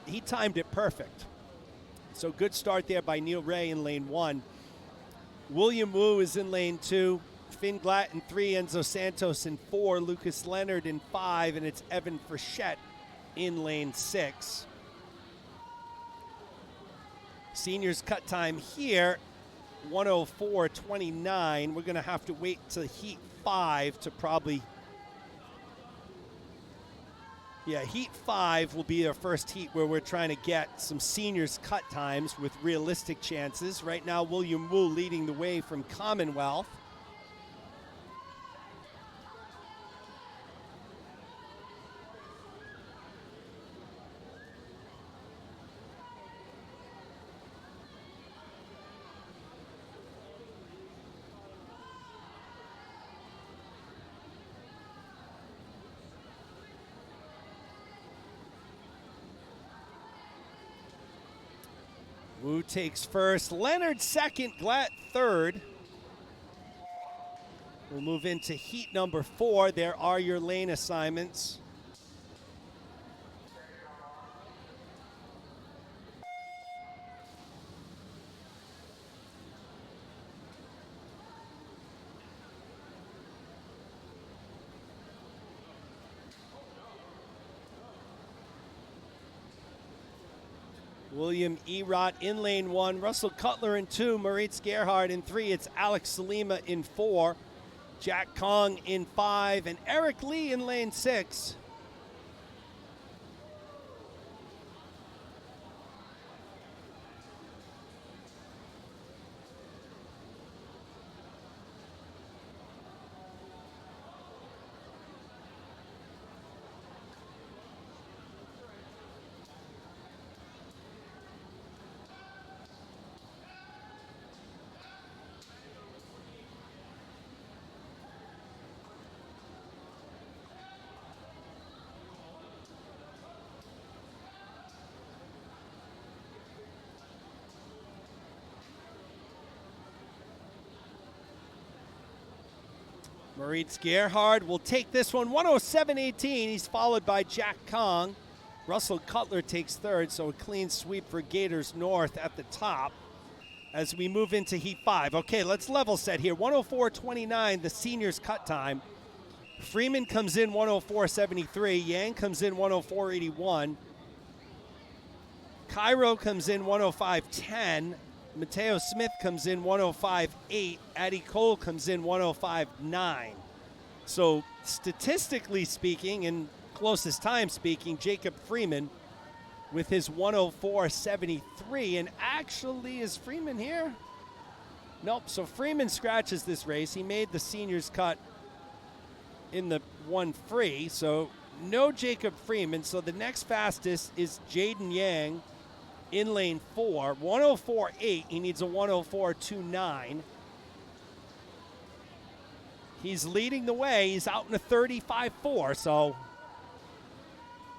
he timed it perfect. So good start there by Neil Ray in lane 1. William Wu is in lane 2. Finn Glatt in 3. Enzo Santos in 4. Lucas Leonard in 5. And it's Evan Frechette in lane 6. Seniors cut time here, 1:04.29. We're going to have to wait till heat 5 to probably... Yeah, heat 5 will be our first heat where we're trying to get some seniors cut times with realistic chances. Right now, William Wu leading the way from Commonwealth. Wu takes first, Leonard second, Glatt third. We'll move into heat number 4. There are your lane assignments. William Erott in lane 1, Russell Cutler in 2, Moritz Gerhard in 3, it's Alex Salima in 4, Jack Kong in 5, and Eric Lee in lane 6. Moritz Gerhard will take this one, 1:07.18. He's followed by Jack Kong. Russell Cutler takes third, so a clean sweep for Gators North at the top as we move into heat 5. Okay, let's level set here. 1:04.29, the seniors cut time. Freeman comes in 1:04.73. Yang comes in 1:04.81. Cairo comes in 1:05.10. Mateo Smith comes in 1:05.8. Addie Cole comes in 1:05.9. So statistically speaking, and closest time speaking, Jacob Freeman with his 1:04.73. And actually, is Freeman here? Nope. So Freeman scratches this race. He made the seniors cut in the 1 free. So no Jacob Freeman. So the next fastest is Jaden Yang in lane 4, 1:04.8. He needs a 1:04.29. He's leading the way. He's out in a 35.4, so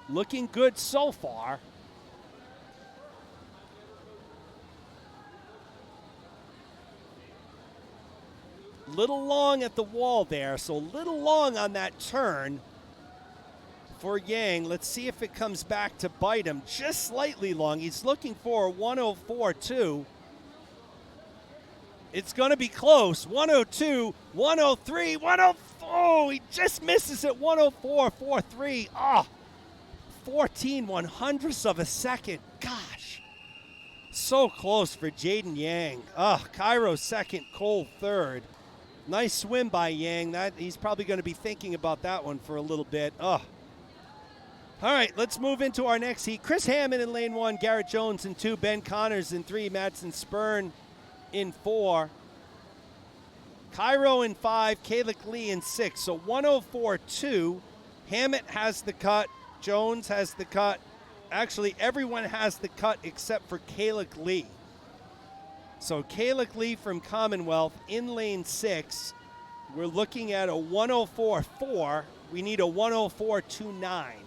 looking good so far. Little long at the wall there, so little long on that turn for Yang. Let's see if it comes back to bite him. Just slightly long. He's looking for a 1:04.2. It's going to be close. 1:02, 1:03, 1:04. Oh, he just misses at 1:04.43. Ah, 14 100ths of a second. Gosh, so close for Jaden Yang. Cairo second, Cole third. Nice swim by Yang. He's probably going to be thinking about that one for a little bit. All right, let's move into our next heat. Chris Hammond in lane 1, Garrett Jones in 2, Ben Connors in 3, Madsen Spurn in 4, Cairo in 5, Kalik Lee in 6. So 1:04.2. Hammett has the cut. Jones has the cut. Actually, everyone has the cut except for Kalik Lee. So Kalik Lee from Commonwealth in lane 6. We're looking at a 1:04.4. We need a 1:04.29.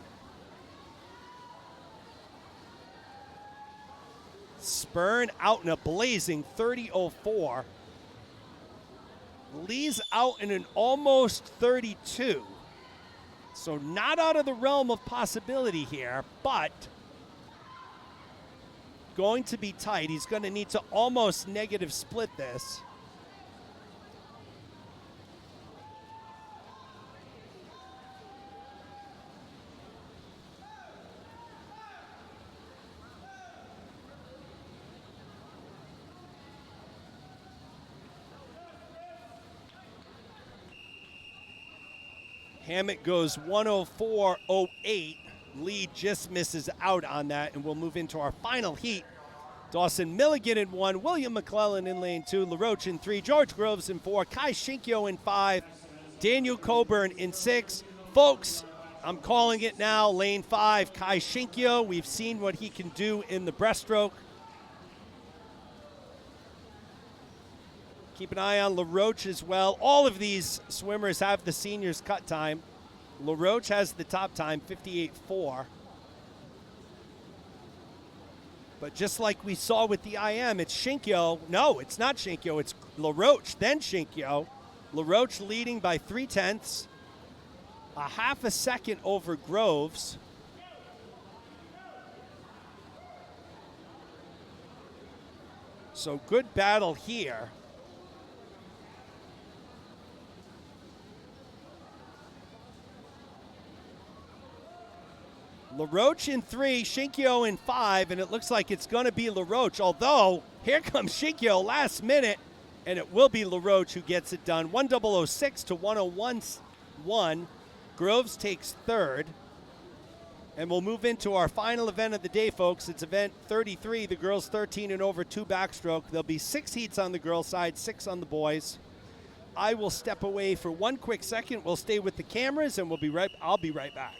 Spurn out in a blazing 30.04. Lee's out in an almost 32. So not out of the realm of possibility here, but going to be tight. He's going to need to almost negative split this. Hammett goes 104.08. Lee just misses out on that, and we'll move into our final heat. Dawson Milligan in 1, William McClellan in lane 2, LaRoche in 3, George Groves in 4, Kai Shinkyo in 5, Daniel Coburn in 6. Folks, I'm calling it now, lane 5, Kai Shinkyo. We've seen what he can do in the breaststroke. Keep an eye on LaRoche as well. All of these swimmers have the seniors' cut time. LaRoche has the top time, 58.4. But just like we saw with the IM, it's Shinkyo. No, it's not Shinkyo. It's LaRoche, then Shinkyo. LaRoche leading by 0.3, a half a second over Groves. So good battle here. LaRoche in 3, Shinkyo in 5, and it looks like it's going to be LaRoche. Although, here comes Shinkyo last minute, and it will be LaRoche who gets it done. 1:00.06 to 1:01.1. Groves takes 3rd. And we'll move into our final event of the day, folks. It's event 33, the girls 13 and over, 2 backstroke. There'll be 6 heats on the girls' side, 6 on the boys. I will step away for one quick second. We'll stay with the cameras, and I'll be right back.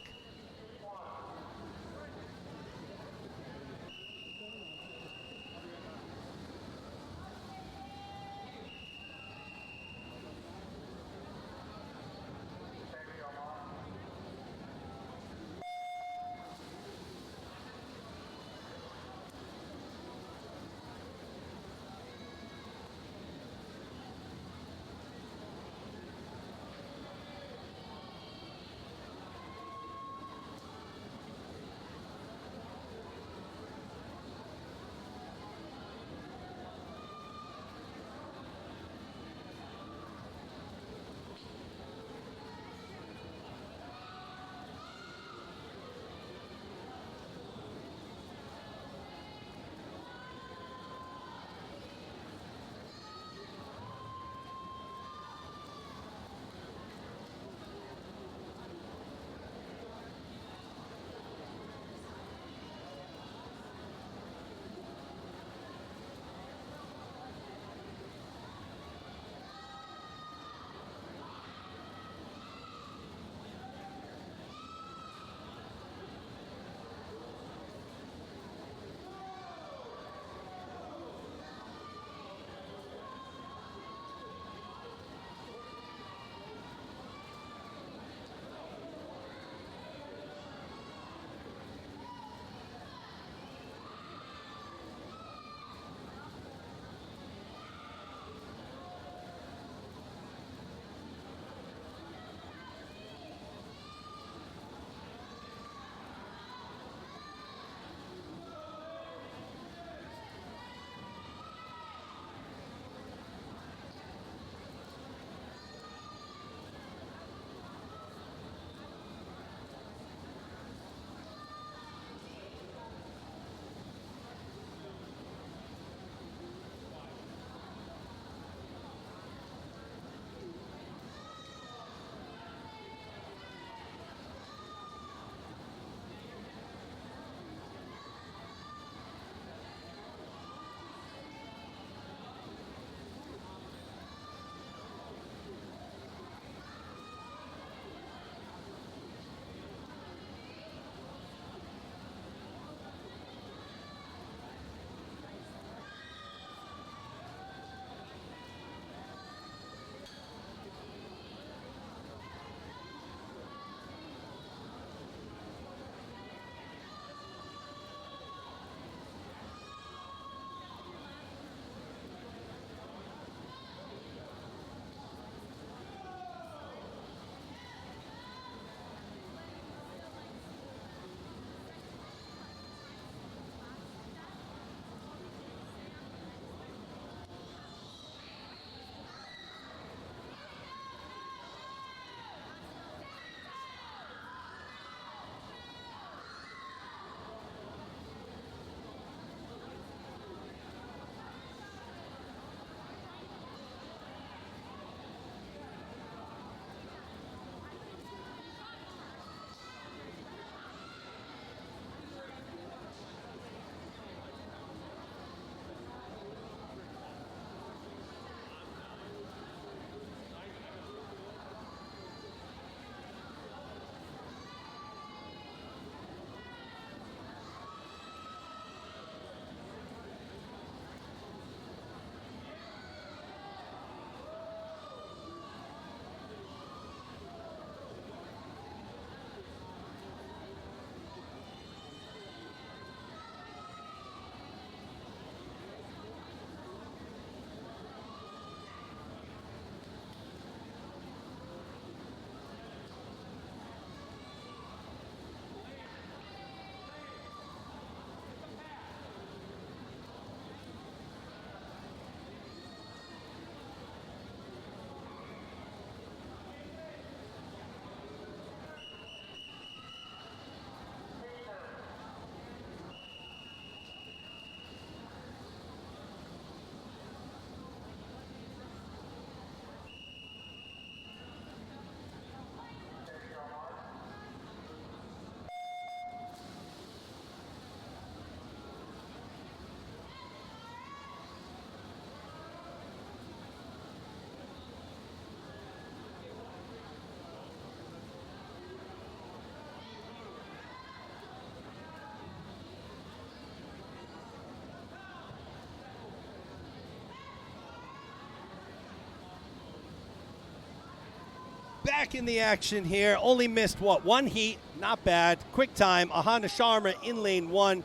Back in the action here. Only missed, what, one heat? Not bad. Quick time. Ahana Sharma in lane 1.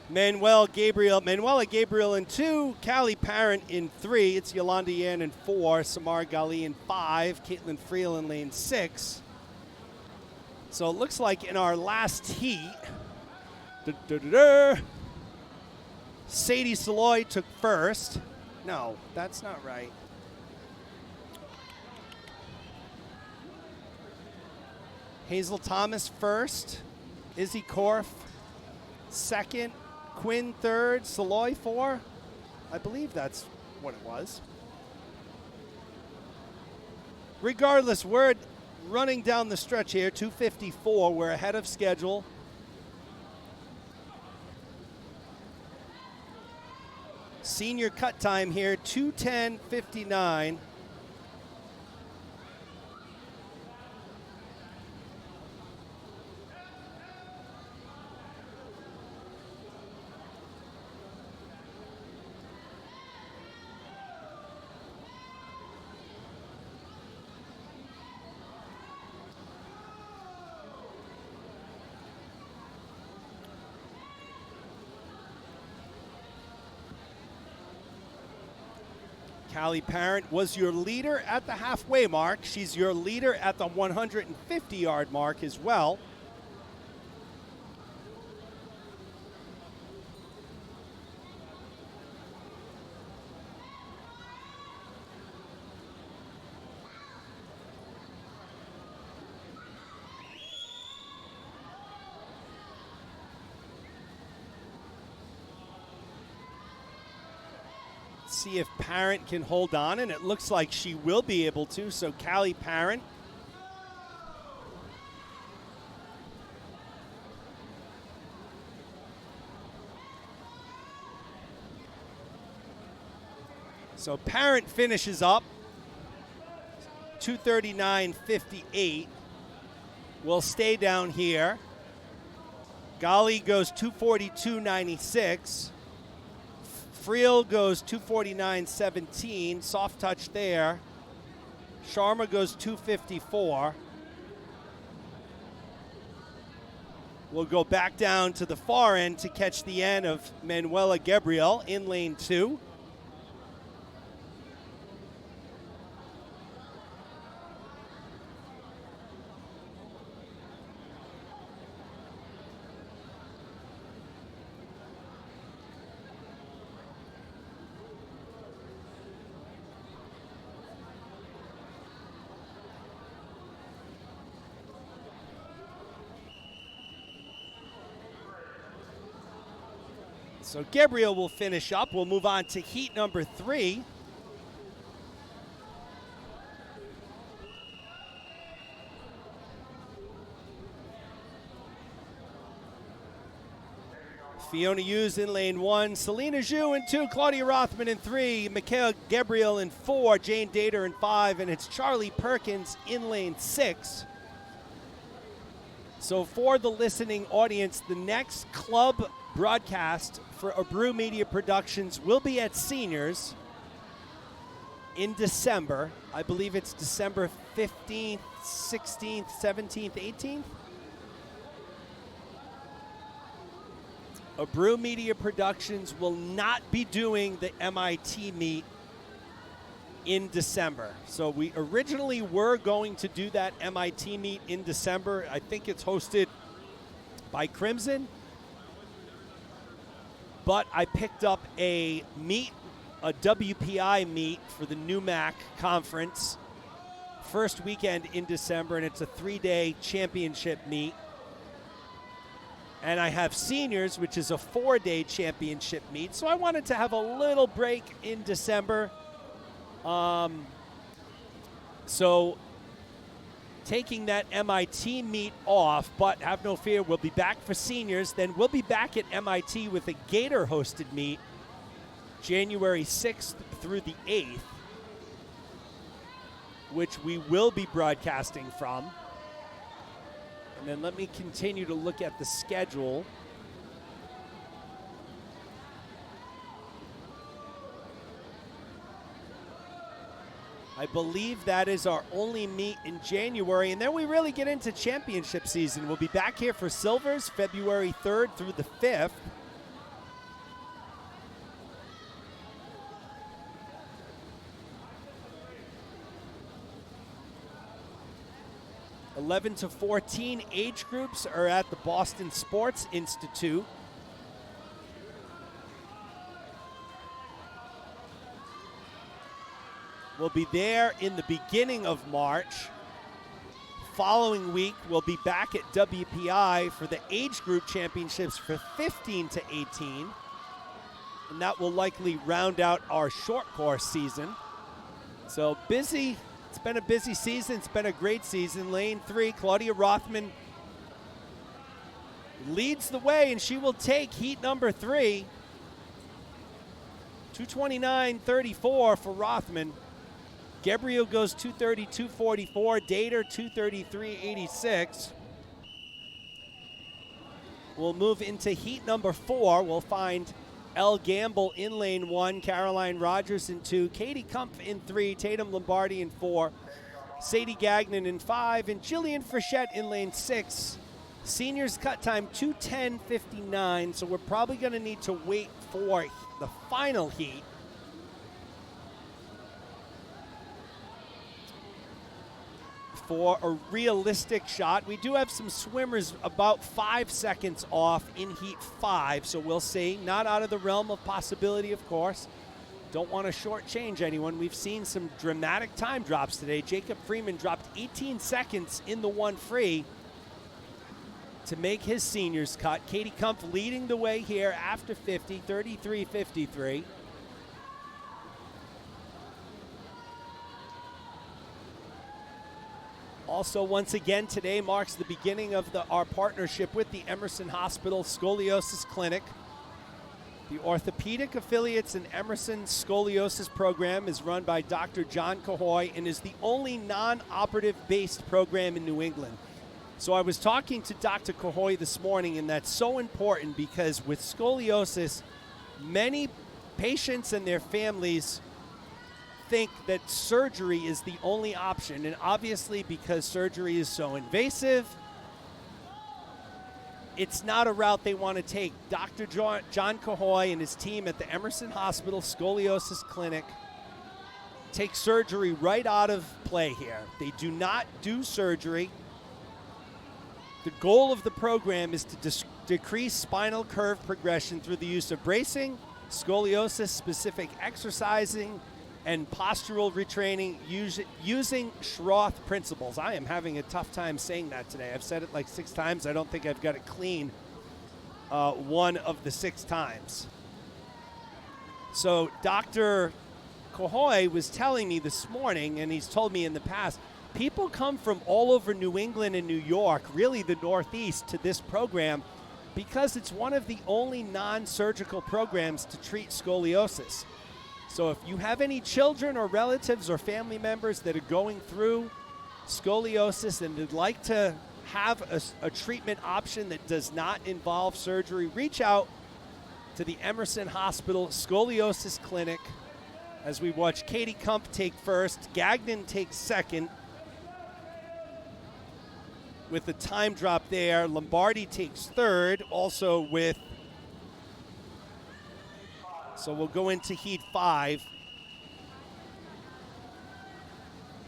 Manuela Gabriel in 2. Callie Parent in 3. It's Yolanda Yan in 4. Samar Gali in 5. Caitlin Friel in lane 6. So it looks like in our last heat, Sadie Saloy took first. No, that's not right. Hazel Thomas first. Izzy Korf second. Quinn third. Saloy 4. I believe that's what it was. Regardless, we're running down the stretch here, 2:54. We're ahead of schedule. Senior cut time here, 2:10:59. Callie Parent was your leader at the halfway mark. She's your leader at the 150-yard mark as well. See if Parent can hold on, and it looks like she will be able to. So Callie Parent. So Parent finishes up 2:39:58. Will stay down here. Gali goes 2:42:96. Friel goes 2:49:17, soft touch there. Sharma goes 2:54. We'll go back down to the far end to catch the end of Manuela Gabriel in lane 2. So Gabriel will finish up. We'll move on to heat number 3. Fiona Hughes in lane 1, Selena Zhu in 2, Claudia Rothman in 3, Mikhail Gabriel in 4, Jane Dater in 5, and it's Charlie Perkins in lane 6. So for the listening audience, the next club broadcast for Abreu Media Productions will be at Seniors in December. I believe it's December 15th, 16th, 17th, 18th. Abreu Media Productions will not be doing the MIT meet in December. So we originally were going to do that MIT meet in December. I think it's hosted by Crimson. But I picked up a meet, a WPI meet for the NUMAC conference, first weekend in December, and it's a 3-day championship meet. And I have Seniors, which is a 4-day championship meet. So I wanted to have a little break in December. So taking that MIT meet off, but have no fear, we'll be back for Seniors. Then we'll be back at MIT with a Gator-hosted meet January 6th through the 8th, which we will be broadcasting from. And then let me continue to look at the schedule. I believe that is our only meet in January, and then we really get into championship season. We'll be back here for Silvers February 3rd through the 5th. (11 to 14) age groups are at the Boston Sports Institute. We'll be there in the beginning of March. Following week, we'll be back at WPI for the age group championships for 15 to 18. And that will likely round out our short course season. So busy. It's been a busy season. It's been a great season. Lane 3, Claudia Rothman leads the way, and she will take heat number 3. 229.34 for Rothman. Gabriel goes 232.44. Dater 233.86. We'll move into heat number 4. We'll find Elle Gamble in lane 1, Caroline Rogers in 2, Katie Kumpf in 3, Tatum Lombardi in 4, Sadie Gagnon in 5, and Jillian Frechette in lane 6. Seniors cut time 2:10.59, so we're probably going to need to wait for the final heat. For a realistic shot. We do have some swimmers about 5 seconds off in heat 5, so we'll see. Not out of the realm of possibility, of course. Don't want to shortchange anyone. We've seen some dramatic time drops today. Jacob Freeman dropped 18 seconds in the 1 free to make his seniors cut. Katie Kumpf leading the way here after 50, 33.53. Also, once again, today marks the beginning of our partnership with the Emerson Hospital Scoliosis Clinic. The orthopedic affiliates in Emerson Scoliosis program is run by Dr. John Cahoy and is the only non-operative based program in New England. So I was talking to Dr. Cahoy this morning, and that's so important because with scoliosis, many patients and their families think that surgery is the only option, and obviously because surgery is so invasive, it's not a route they want to take. Dr. John Cahoy and his team at the Emerson Hospital Scoliosis Clinic take surgery right out of play here. They do not do surgery. The goal of the program is to decrease spinal curve progression through the use of bracing, scoliosis-specific exercising, and postural retraining using Schroth principles. I am having a tough time saying that today. I've said it like 6 times. I don't think I've got it clean one of the 6 times. So Dr. Cahoy was telling me this morning, and he's told me in the past, people come from all over New England and New York, really the Northeast, to this program because it's one of the only non-surgical programs to treat scoliosis. So if you have any children or relatives or family members that are going through scoliosis and would like to have a treatment option that does not involve surgery, reach out to the Emerson Hospital Scoliosis Clinic as we watch Katie Kumpf take first, Gagnon takes second with the time drop there. Lombardi takes third, also with. So we'll go into heat 5.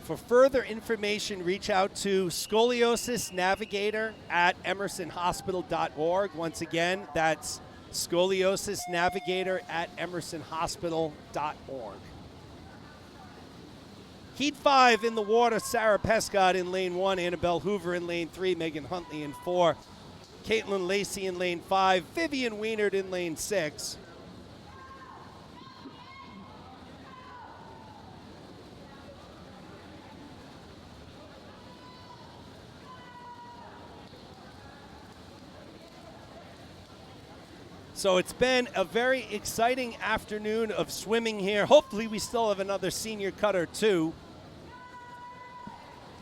For further information, reach out to Scoliosis Navigator at emersonhospital.org. Once again, that's Scoliosis Navigator at emersonhospital.org. Heat 5 in the water, Sarah Pescott in lane 1, Annabelle Hoover in lane 3, Megan Huntley in 4, Caitlin Lacey in lane 5, Vivian Wienert in lane 6. So it's been a very exciting afternoon of swimming here. Hopefully we still have another senior cut or 2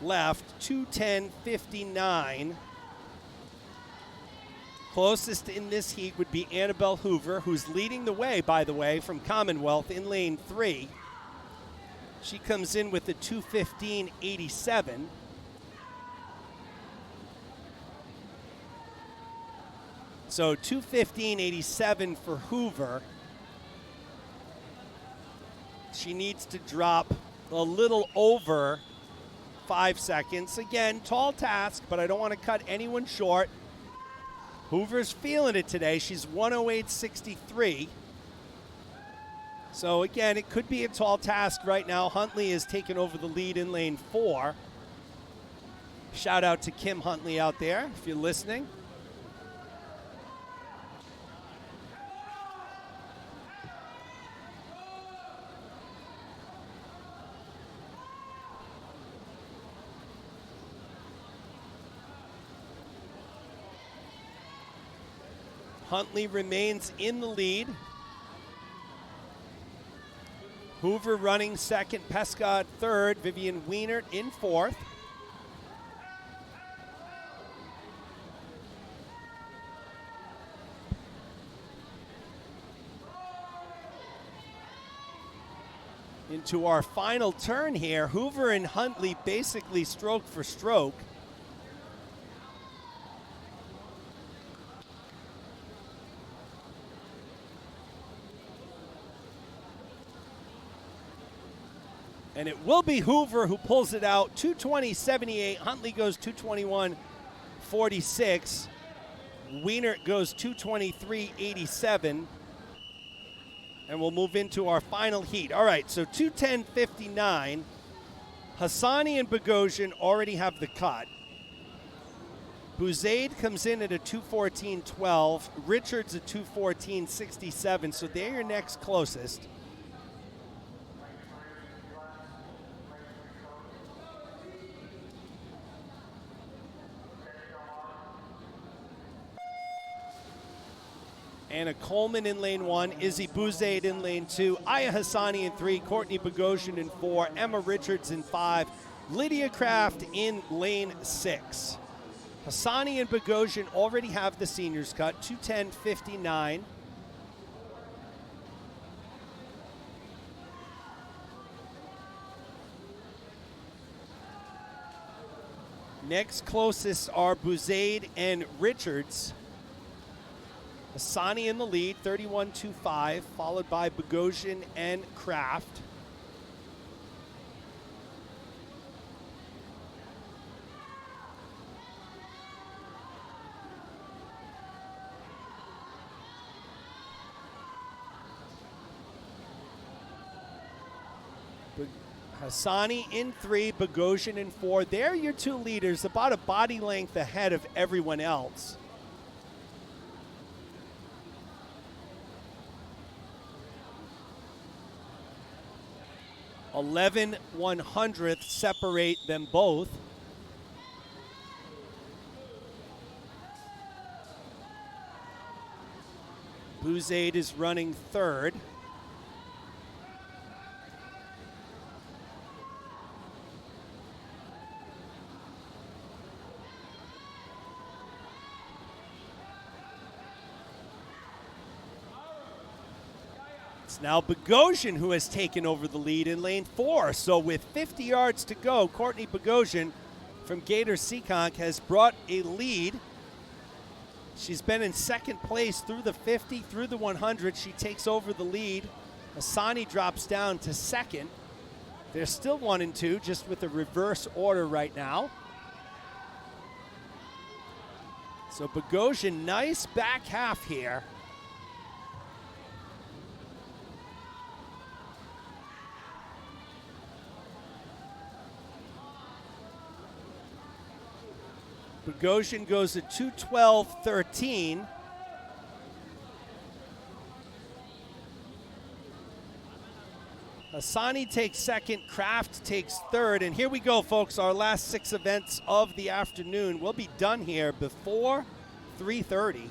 left. 2:10.59. Closest in this heat would be Annabelle Hoover, who's leading the way, by the way, from Commonwealth in lane 3. She comes in with a 2:15.87. So 2:15.87 for Hoover. She needs to drop a little over 5 seconds. Again, tall task, but I don't want to cut anyone short. Hoover's feeling it today. She's 108.63. So again, it could be a tall task right now. Huntley has taken over the lead in lane 4. Shout out to Kim Huntley out there if you're listening. Huntley remains in the lead. Hoover running second, Pescott third, Vivian Wienert in fourth. Into our final turn here, Hoover and Huntley basically stroke for stroke. And it will be Hoover who pulls it out. 220.78. Huntley goes 221.46. Wienert goes 223.87. And we'll move into our final heat. All right, so 210.59. Hassani and Bogosian already have the cut. Buzaid comes in at a 214.12. Richards at 214.67. So they're your next closest. Anna Coleman in lane 1, Izzy Buzaid in lane 2, Aya Hassani in 3, Courtney Bogosian in 4, Emma Richards in 5, Lydia Kraft in lane 6. Hassani and Bogosian already have the seniors cut, 210.59. Next closest are Buzaid and Richards. Hassani in the lead, 31.25, followed by Bogosian and Kraft. Hassani in 3, Bogosian in 4. They're your two leaders, about a body length ahead of everyone else. 11/100th separate them both. Buzaid is running third. Now Bogosian who has taken over the lead in lane 4. So with 50 yards to go, Courtney Bogosian from Gator Seekonk has brought a lead. She's been in second place through the 50, through the 100. She takes over the lead. Hassani drops down to second. They're still 1 and 2, just with a reverse order right now. So Bogosian, nice back half here. Bogosian goes at 212.13. Hassani takes second, Kraft takes third, and here we go, folks. Our last 6 events of the afternoon will be done here before 3:30.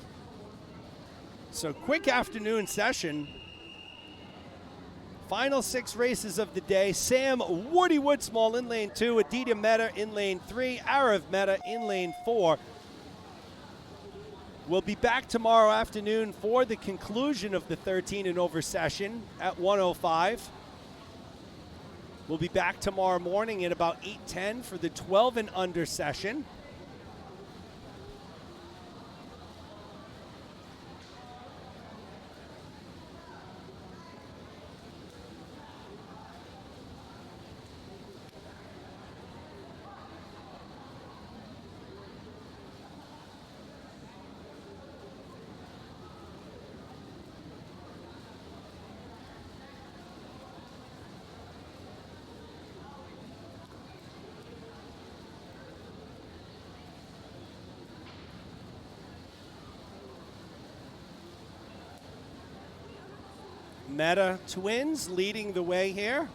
So quick afternoon session. Final 6 races of the day. Sam Woody Woodsmall in lane 2, Aditya Mehta in lane 3, Arav Mehta in lane 4. We'll be back tomorrow afternoon for the conclusion of the 13 and over session at 1:05. We'll be back tomorrow morning at about 8:10 for the 12 and under session. Meta Twins leading the way here.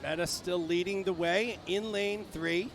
Meta still leading the way in lane 3.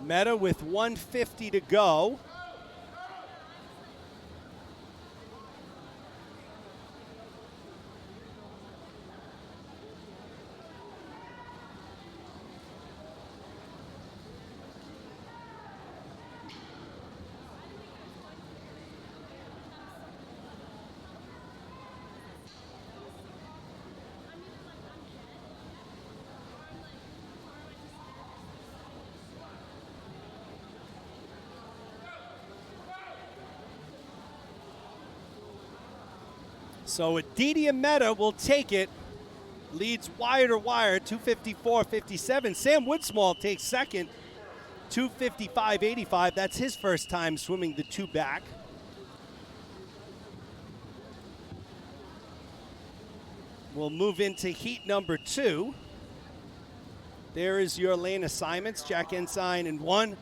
Meta with 150 to go. So Aditya Mehta will take it. Leads wire to wire, 254.57. Sam Woodsmall takes second, 255.85. That's his first time swimming the two back. We'll move into heat number 2. There is your lane assignments. Jack Ensign in 1,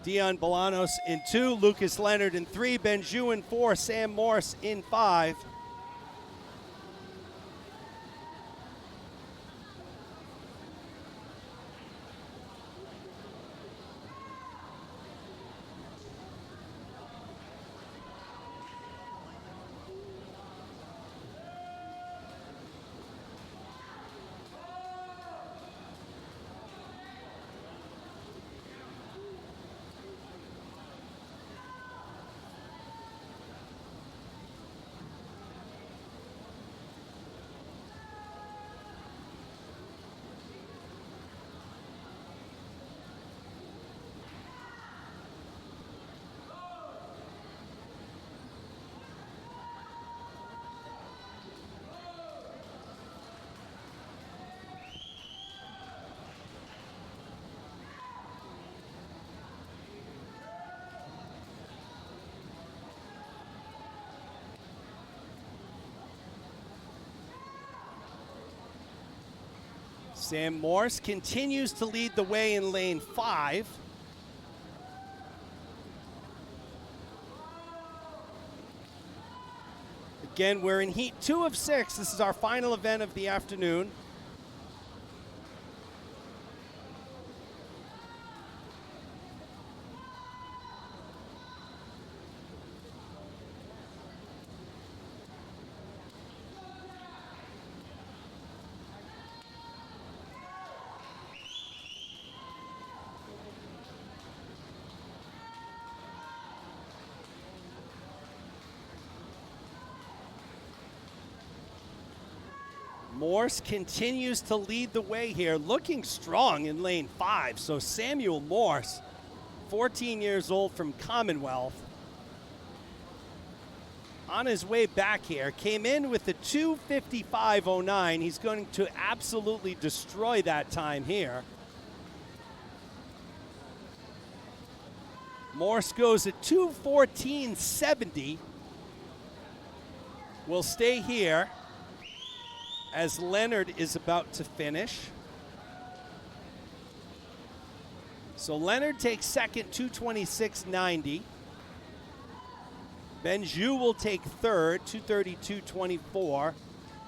Dion Bolanos in 2, Lucas Leonard in 3, Benjou in 4, Sam Morse in 5. Sam Morse continues to lead the way in lane 5. Again, we're in heat 2 of 6. This is our final event of the afternoon. Morse continues to lead the way here, looking strong in lane 5. So Samuel Morse, 14 years old from Commonwealth, on his way back here, came in with a 2:55.09. He's going to absolutely destroy that time here. Morse goes at 2:14.70. Will stay here as Leonard is about to finish. So Leonard takes second, 2:26.90. Benjou will take third, 2:32.24.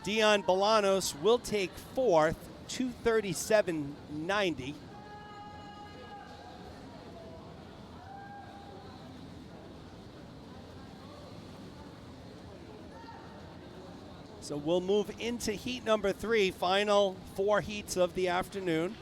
Dion Bolanos will take fourth, 2:37.90. So we'll move into heat number 3, final 4 heats of the afternoon.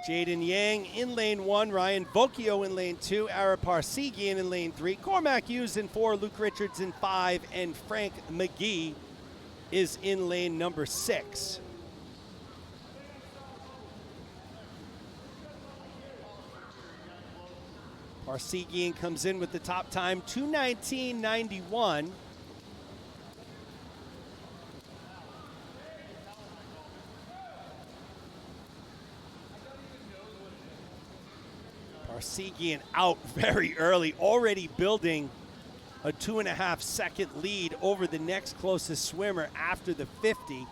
Jaden Yang in lane 1, Ryan Vocchio in lane 2, Ara Parsegian in lane 3, Cormac Hughes in 4, Luke Richards in 5, and Frank McGee is in lane number 6. Parsegian comes in with the top time, 2:19.91. Parsegian out very early, already building a 2.5 second lead over the next closest swimmer after the 50.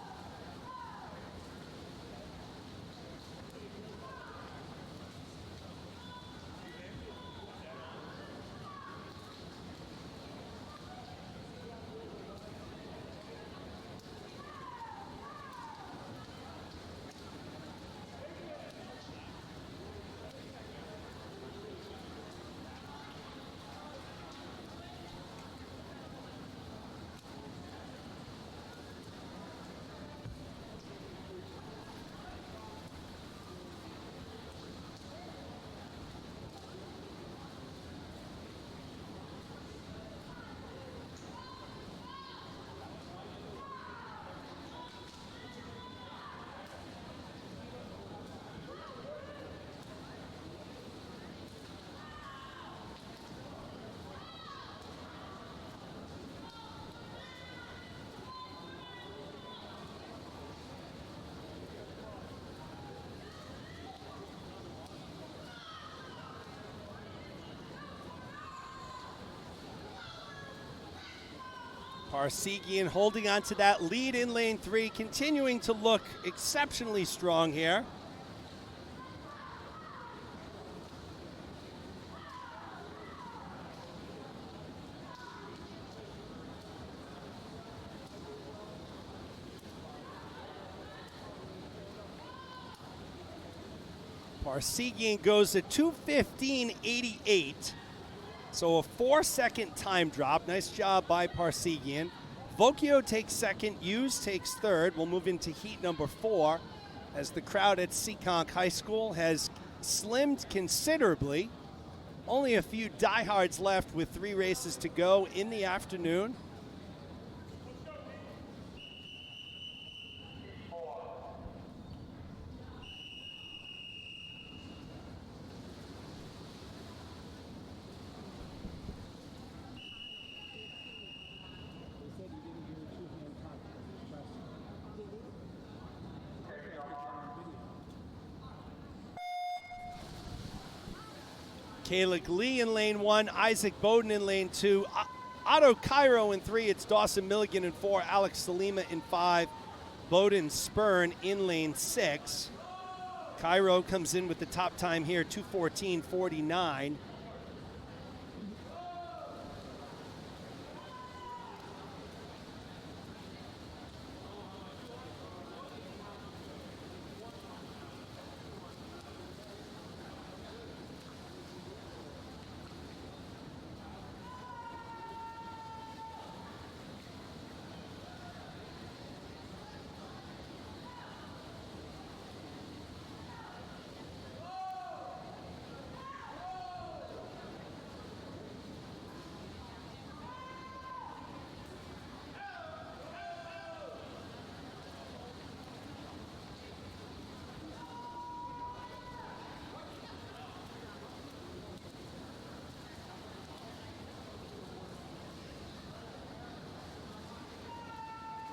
Parsegian holding on to that lead in lane 3, continuing to look exceptionally strong here. Parsegian goes at 2:15.88. So a 4-second time drop. Nice job by Parsegian. Vocchio takes second. Hughes takes third. We'll move into heat number 4 as the crowd at Seekonk High School has slimmed considerably. Only a few diehards left with 3 races to go in the afternoon. Kalik Lee in lane 1, Isaac Bowden in lane 2, Otto Cairo in 3, it's Dawson Milligan in 4, Alex Salima in 5, Bowden Spurn in lane 6. Cairo comes in with the top time here, 2:14.49.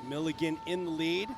Milligan in the lead.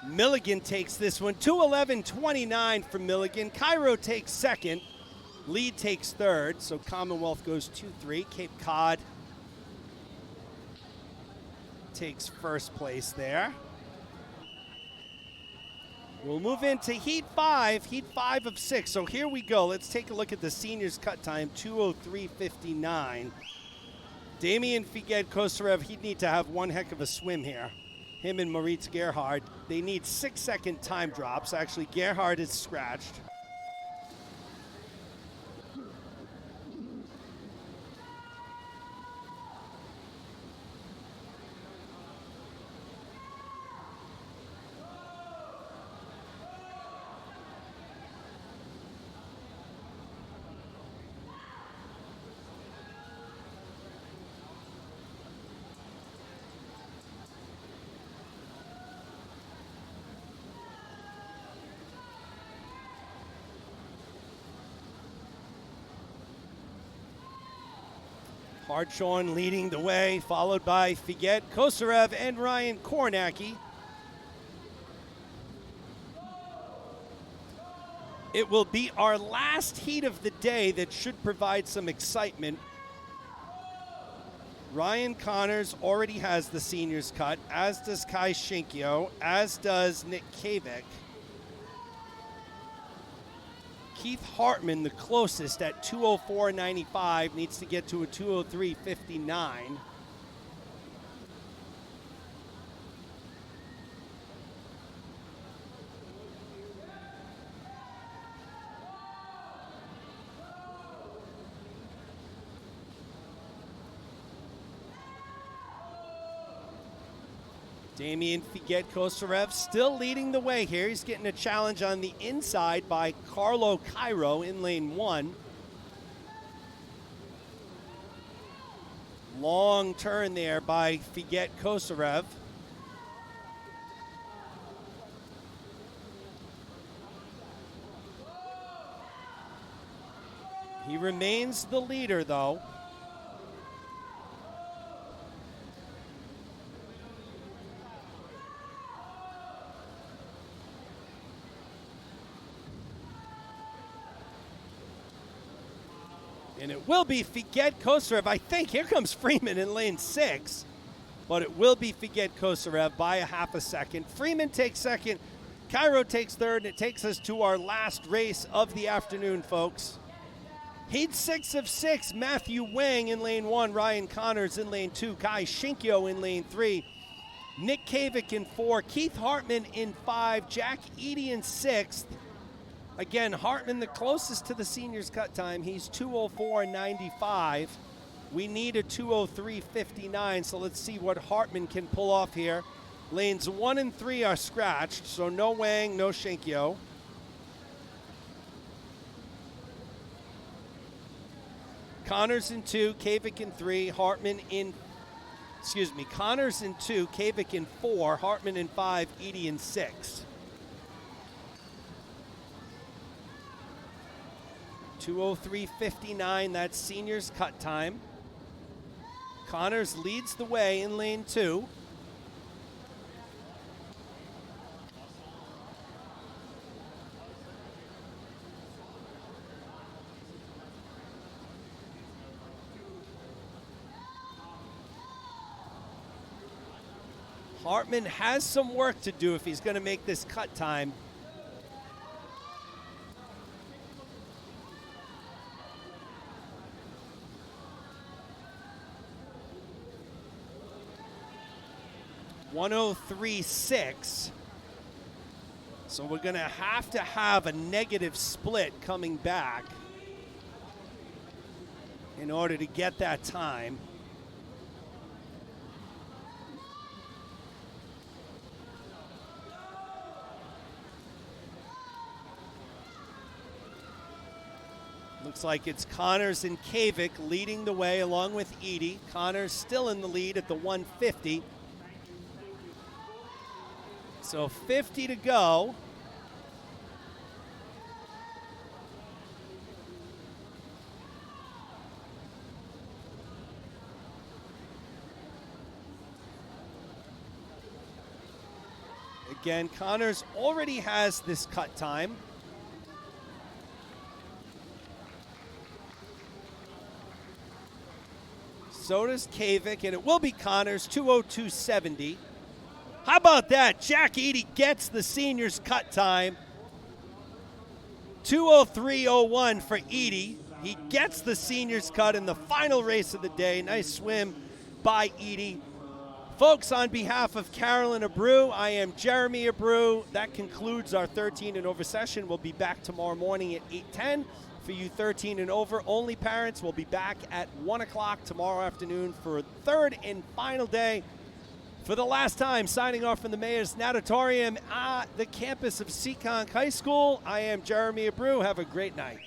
Milligan takes this one, 2:11.29 for Milligan. Cairo takes second. Lead takes third, so Commonwealth goes 2-3. Cape Cod takes first place there. We'll move into Heat 5 of 6. So here we go. Let's take a look at the seniors' cut time, 2:03.59. Damian Figued Kosarev, he'd need to have one heck of a swim here. Him and Moritz Gerhard, they need 6-second time drops. Actually, Gerhard is scratched. Hartshorn leading the way, followed by Figued Kosarev and Ryan Kornacki. It will be our last heat of the day that should provide some excitement. Ryan Connors already has the seniors cut, as does Kai Shinkyo, as does Nick Kavik. Keith Hartman, the closest at 2:04.95, needs to get to a 2:03.59. Damian Figued Kosarev still leading the way here. He's getting a challenge on the inside by Carlo Cairo in lane 1. Long turn there by Figued Kosarev. He remains the leader though. And it will be Figued Kosarev, I think. Here comes Freeman in lane 6. But it will be Figued Kosarev by a half a second. Freeman takes second. Cairo takes third. And it takes us to our last race of the afternoon, folks. Heat 6 of 6. Matthew Wang in lane 1. Ryan Connors in lane 2. Kai Shinkyo in lane 3. Nick Kavik in 4. Keith Hartman in 5. Jack Eady in 6th. Again, Hartman the closest to the seniors cut time. He's 2:04.95. We need a 2:03.59, so let's see what Hartman can pull off here. Lanes 1 and 3 are scratched, so no Wang, no Shinkyo. Connors in 2, Kavik in 3, Hartman in, Connors in 2, Kavik in 4, Hartman in 5, Eady in 6. 2:03.59, that's seniors cut time. Connors leads the way in lane 2. Hartman has some work to do if he's going to make this cut time. .103.6. So we're going to have a negative split coming back in order to get that time. Looks like it's Connors and Kavik leading the way along with Edie. Connors still in the lead at the 150. So 50 to go. Again, Connors already has this cut time. So does Kavik, and it will be Connors, 2:02.70. How about that? Jack Edie gets the seniors' cut time. 2:03.01 for Edie. He gets the seniors' cut in the final race of the day. Nice swim by Edie. Folks, on behalf of Carolyn Abreu, I am Jeremy Abreu. That concludes our 13 and over session. We'll be back tomorrow morning at 8:10. For you 13 and over only parents, we'll be back at 1 o'clock tomorrow afternoon for a third and final day. For the last time, signing off from the Mayor's Natatorium at the campus of Seekonk High School, I am Jeremy Abreu. Have a great night.